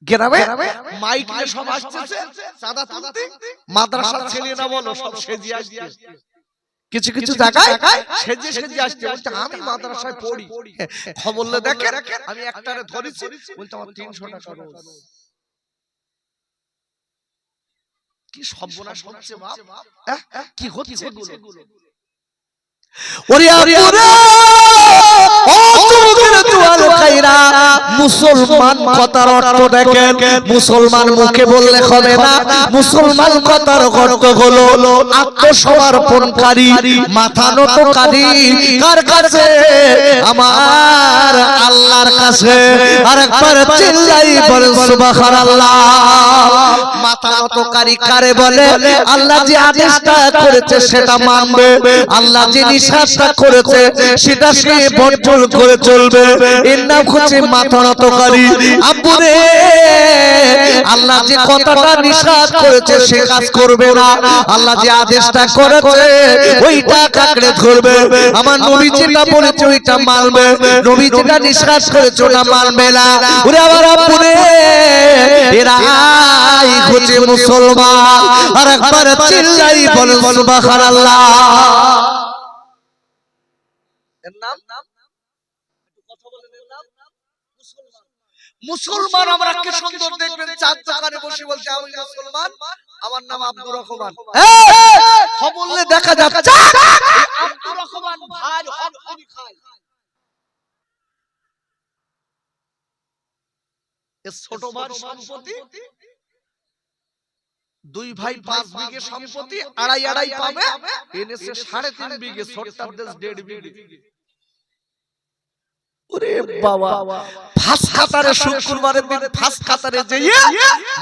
গ্রামে মাইক নিয়ে সব আসছে চাঁদা তুলতে, মাদ্রাসার ছেলে না বলো সব সেজে আসছে। কিছু কিছু জায়গায় সেজে সেজে আসছে, বলতে আমি মাদ্রাসায় পড়ি। খবর দেখেন আমি একটারে ধরেছি, বলতে আমার ৩০০ টাকা রোজ। কি সর্বনাশ হচ্ছে বাপ, কি হচ্ছে এগুলো? মুসলমান কথার অর্থ দেখেন, মুসলমান মুখে বললে হবে না, মুসলমান কথার অর্থ হলো আত্মসমর্পণকারী, মাথা নতকারী। কার কাছে? আমার আল্লাহর কাছে। আরেকবার চিল্লাই বলেন সুবহানাল্লাহ। মাথা নতকারী কারে বলে? আল্লাহ যে আদেশটা করেছে সেটা মানবে, আল্লাহ যে নিষেধটা করেছে সেটা সে বর্জন করে চলবে। এর নাম হচ্ছে মাথা নতকারী। আব্বুরে আল্লাহ যে কথাটা নিষেধ করেছে সে কাজ করবে না, আল্লাহ যে আদেশটা করেছে ওইটা কাকড়ে ধরবে। আমার নবী যেটা বলেছে ওইটা মানবে, নবী যেটা নিষেধ করেছে ওটা মানবে না। ওরে আমার আব্বুরে এরাই হচ্ছে মুসলমান। আর একবার চিল্লাই বলেন সুবহানাল্লাহ। এর নাম কথা বলেন, এর নাম মুসলমান। মুসলমান আমরা কি সুন্দর দেখবেন চার দোকানে বসে বলতে আমি মুসলমান, আমার নাম আব্দুর রহমান। বললে দেখা যাচ্ছে আব্দুর রহমান ভাই হক খায়। এর ছোট ভাই সম্পত্তি 2 ভাই 5 বিঘে সম্পত্তি আড়াই আড়াই পাবে, এনেছে 3.5 বিঘে, ছোটটার দেশ 1.5 বিঘে। ওরে বাবা, ফাঁস কাতারে শুক্রবারের দিন ফাঁস কাতারে যেয়ে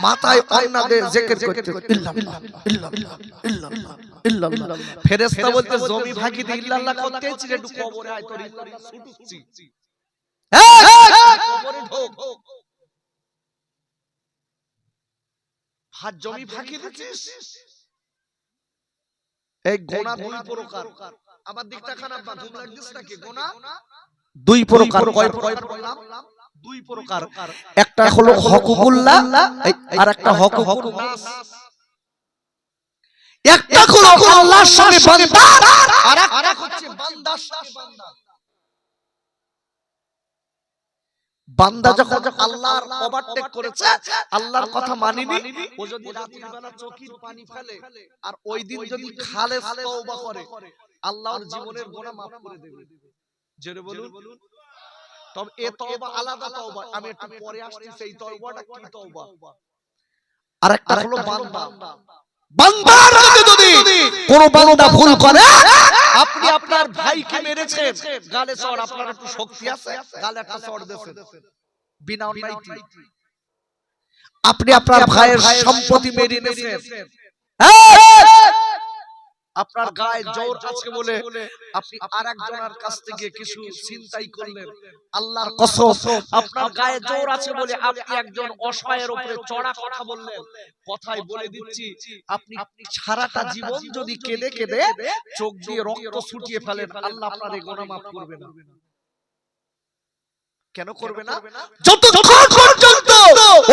মাথায় অন্নাদে জিকির করতে ইল্লাল্লাহ ইল্লাল্লাহ ইল্লাল্লাহ ইল্লাল্লাহ। ফেরেশতা বলতে জমি ভাগি দিয়ে ইল্লাল্লাহ করতেছি, একটু কবরে আয় তোর ইল্লাল্লাহ ছুটুচ্ছি, কবরে ঢোক। হাত জমি ফাঁকি দিছিস, এই গোনা 2 প্রকার। আমার দিকটা খারাপ না, ঘুম লাগছিস নাকি? গোনা 2 প্রকার। কয় প্রকার? 2 প্রকার। একটা হলো হকুকুল্লাহ আর একটা হকুকুন নাস। একটা হলো আল্লাহর সঙ্গে বান্দা আর একটা হচ্ছে বান্দার সঙ্গে বান্দা। বান্দা যখন আল্লাহর ওভারটেক করেছে, আল্লাহর কথা মানেনি, ও যদি রাতের বেলা চোখের পানি ফেলে আর ওই দিন যদি খালেস তওবা করে, আল্লাহর জীবনের গুনাহ maaf করে দেবে। জোরে বলুন। তবে এ তওবা আলাদা তওবা, আমি একটু পরে আসছি সেই তওবাটা কি তওবা। আরেকটা হলো বান্দা। বান্দার যদি কোন বান্দা ভুল করে, আপনি আপনার ভাইকে মেরেছেন, গালে চড়, আপনার একটু শক্তি আছে, গালে একটা চড় দিয়েছেন বিনা অন্যায়তে। আপনি আপনার ভাইয়ের সম্পত্তি মেরে নিয়েছেন, আপনার গায়ে জোর আছে বলে আপনি আরেকজনের কাছ থেকে কিছু ছিনতাই করলেন, আল্লাহর কসম আপনার গায়ে জোর আছে বলে আপনি একজন অসহায়ের উপরে চড়া কথা বললেন। কথাই বলে দিচ্ছি, আপনি সারাটা জীবন যদি কেঁদে কেঁদে চোখ দিয়ে রক্ত ছুটিয়ে ফেলেন, আল্লাহ আপনার এই গুনাহ maaf করবে না। কেন করবে না? যতক্ষণ পর্যন্ত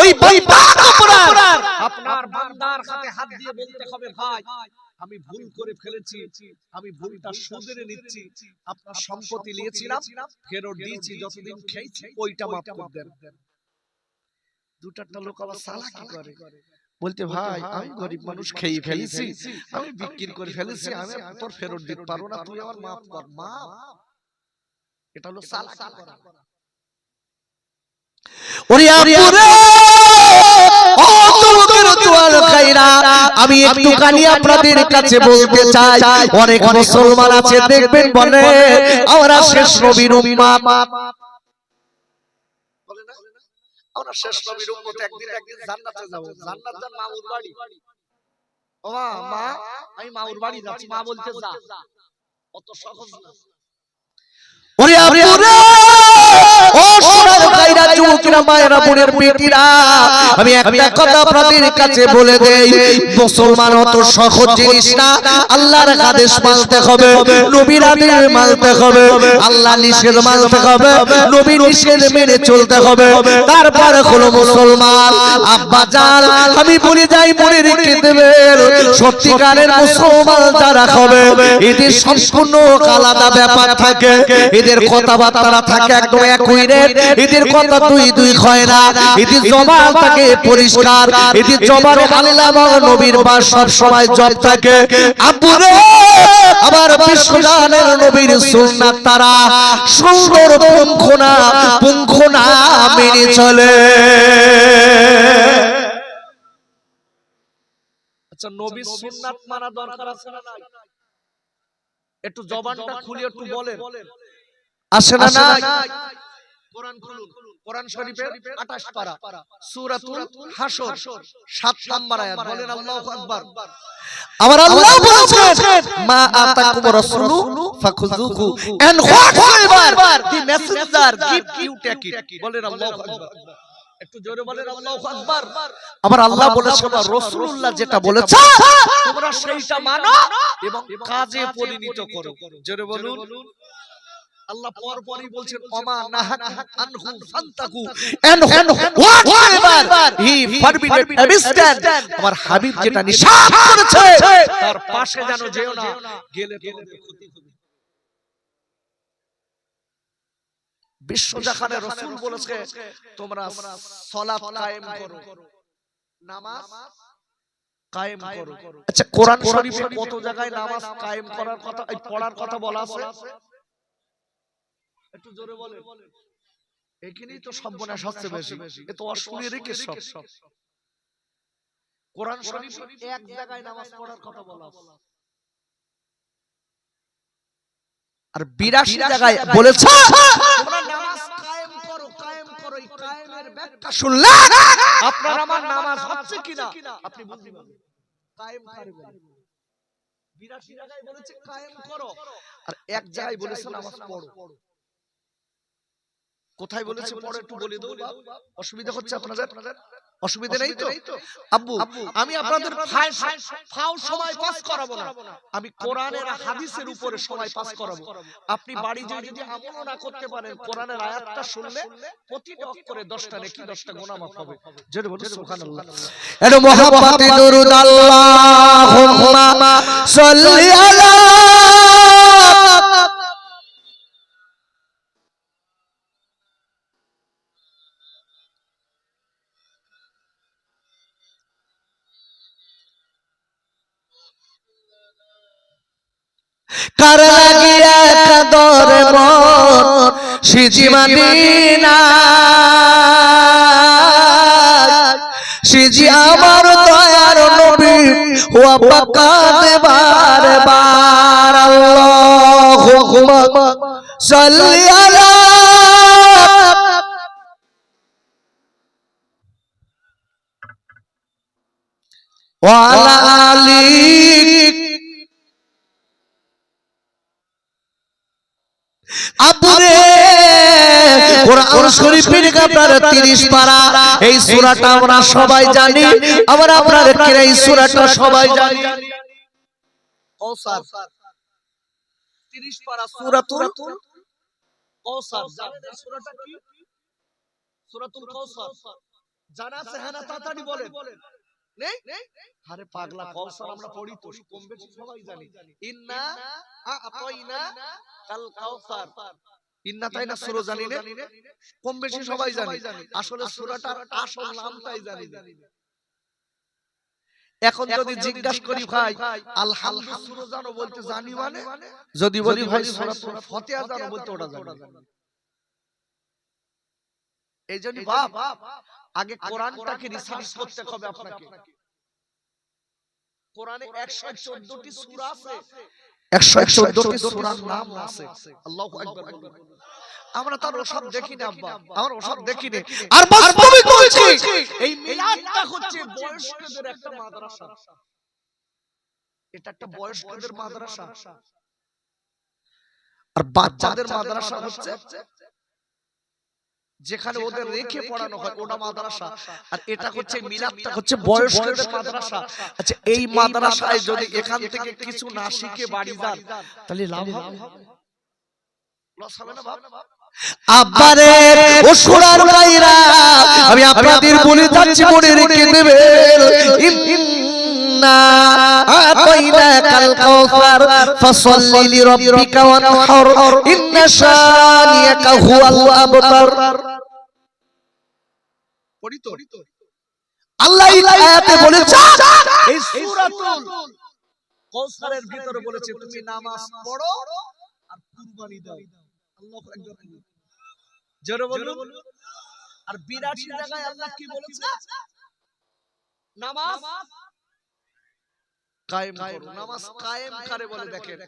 ওই বান্দার অপরাধ আপনার বান্দার হাতে হাত দিয়ে বলতে হবে, ভাই আমি ভুল করে ফেলেছি, আমি ভুলটা শুধরে নিচ্ছি, আপনার সম্পত্তি নিয়েছিলাম ফেরত দিয়েছি, যতদিন খেয়েছি ওইটা maaf করে দেন। দুটাটা লোক আবার চালাকি করে, বলতে ভাই আমি গরিব মানুষ, খেয়ে ফেলেছি, আমি বিক্রি করে ফেলেছি, আমি তোর ফেরত দিতে পারবো না, তুই আমার maaf কর। মাপ, এটা হলো চালাকি করা। আমি একটুখানি আপনাদের কাছে বলতে চাই, অনেক মুসলমান আছে দেখবেন বলে আমরা শেষ নবীর উম্মত, বলে না আমরা শেষ নবীর উম্মত, একদিন জান্নাতে যাব। জান্নাত যার মাউর বাড়ি। ও মা, আমি মাউর বাড়ি যাচ্ছি, মা বলতে যা, অত সহজ না। ওরে আপুরে, ও সোনার ভাইরা, যুবকরা, মায়েরা, বোনের বেটিরা, আমি একটা কথা আপনাদের কাছে বলে দেই, মুসলমান অত সহজ জিনিস না। আল্লাহর আদেশ মানতে হবে, নবীর আদেশ মানতে হবে, আল্লাহ নিষেধ মানতে হবে, নবীর নিষেধ মেনে চলতে হবে, তারপরে হলো মুসলমান। আব্বা জান, আমি বলে যাই, মনে রেখে দেবেন, সত্যিকারের মুসলমান যারা হবে, এদের সম্পূর্ণ আলাদা ব্যাপার থাকে, এদের কথাবার্তা থাকে একদম একই রেট, এদের কথা দুই হয় না, এদের জবান থাকে পরিষ্কার, এদের জবানে আল্লাহ এবং নবীর বাস সব সময় জপ থাকে। আব্বুরে, আবার বিশ্বজানের নবীর সুন্নাত তারা সুন্দর পুঙ্খনা মেনে চলে। আচ্ছা, নবীর সুন্নাত মানা দরকার আছে না নাই? একটু জবানটা খুলে একটু বলেন, আসে না নাই? কোরআন খুলুন, কোরআন শরীফের 28 পারা, সূরাতুল হাসর 7 নাম্বার আয়াত, বলেন আল্লাহু আকবার। আমার আল্লাহ বলেছেন, মা আতাকুম রাসূলু ফাখুযুহু and whatever the messenger give you take it, বলেন আল্লাহু আকবার। একটু জোরে বলেন আল্লাহু আকবার। আমার আল্লাহ বলেছেন, রাসূলুল্লাহ যেটা বলেছে তোমরা সেইটা মানো এবং কাজে পরিণত করো। জোরে বলুন। আল্লাহ পরপরই বলছেন, ওমা নাহাকা আনহু ফান্তাকু এন্ড হোয়াটএভার হি ফরবিডেড আবিস্ট্যান্ড, আমার হাবিব যেটা নিষেধ করেছে তার পাশে যেন যেও না, গেলে তোমাদের ক্ষতি হবে। বিশ্বজাহানে রাসূল বলেছে তোমরা সালাত কায়েম করো, নামাজ কায়েম করো। আচ্ছা, কোরআন শরীফে কত জায়গায় নামাজ কায়েম করার কথা, এই পড়ার কথা বলা আছে? একটু জোরে বলেন। এখানেই তো সর্বনাশ হচ্ছে বেশি। এ তো অশুনেরই কেস সব। কোরআন শরীফ এক জায়গায় নামাজ পড়ার কথা বলা আছে, আর 82 জায়গায় বলেছে তোমরা নামাজ কায়েম করো, কায়েম করো। এই কায়েমের ব্যাখ্যা শুনলে আপনার আমার নামাজ হচ্ছে কিনা আপনি বুঝতে পারবেন। কায়েম কারে বলে? 82 জায়গায় বলেছে কায়েম করো, আর এক জায়গায় বলেছে নামাজ পড়ো। কোথায় বলেছে পড়ো একটু বলে দাও বাপ, অসুবিধা হচ্ছে আপনাদের? অসুবিধা নেই তো? আব্বু আমি আপনাদের ফাও সময় পাস করাবো না, আমি কোরআনের হাদিসের উপরে সময় পাস করাবো। আপনি বাড়ি যেয়ে যদি আমলও না করতে পারেন, কোরআনের আয়াতটা শুনলে প্রতিটা অক্ষরে 10টা নেকি 10টা গুনাহ মাফ হবে। জোরে বলুন সুবহানাল্লাহ। এর মোহাব্বতে দরুদ আল্লাহুম্মা সাল্লি আলা কার লাগিয়া কাদর মন সিজি মদিনা সিজি আমার দয়ার নবী ও পাকাত বারবার আল্লাহুম্মা সাল্লি আলা ওয়া আলা আলি আবুরে কোরআন শরীফের আপনার 30 পারা, এই সূরাটা আমরা সবাই জানি, আবার আপনারা কি এই সূরাটা সবাই জানি? কাউসার 30 পারা সূরাতুল কাউসার। জানেন এই সূরাটা কি? সূরাতুল কাউসার জানা আছে? হ্যাঁ না তাড়াতাড়ি বলেন। নেই? আরে পাগলা, কাউসার আমরা পড়ি তো, কম বেশি সবাই জানি। ইন্না আ'তাইনা কাল কাউসার, ইন্না তাইনা সূরা জানি না, কম বেশি সবাই জানি। আসলে সূরাটার আসল নামটাই জানি না। এখন যদি জিজ্ঞাসা করি ভাই আল হামদু সূরা জানো, বলতে জানি মানে, যদি বলি ভাই সূরাতুল ফাতিহা জানো, বলতে ওটা জানি। এইজন্য বাপ আগে কোরআনটাকে রিসার্চ করতে হবে আপনাকে। কোরআনে 114টি সূরা আছে, 114টি সূরার নাম আছে। আল্লাহু আকবার। আমরা তার ওসব দেখি না আব্বা, আমরা ওসব দেখি না। আর বাস্তবিক বলছি এই মিলাদটা হচ্ছে বয়স্কদের একটা মাদ্রাসা, এটা একটা বয়স্কদের মাদ্রাসা। আর বাচ্চাদের মাদ্রাসা হচ্ছে যেখানে ওদের রেখে পড়ানো হয়, ওটা মাদ্রাসা। আর এটা হচ্ছে মিলাদটা হচ্ছে বয়স্কদের মাদ্রাসা। আচ্ছা এই মাদ্রাসায় যদি এখান থেকে কিছু না শিখে বাড়ি যান, তাহলে লাভ হবে? লস হবে না বাপ? আব্বারে ও সোনার ভাইরা, আমি আপনাদের বলে যাচ্ছি, মনে রেখে দেবেন, ইন্না আ'তাইনাকাল কাউসার ফাসাল্লি লিরাব্বিকা ওয়ানহার ইন্না শানিয়াকা হুয়াল আবতার। পড়ি তো আল্লাহ এই আয়াতে বলেছে, এই সূরাতুল কাউসারের ভিতরে বলেছে তুমি নামাজ পড়ো আর কুরবানি দাও। আল্লাহু আকবার। জোরে বলুন। আর 82 জায়গায় আল্লাহ কি বলেছে? নামাজ কায়েম করো। নামাজ কায়েম কারে বলে দেখেন।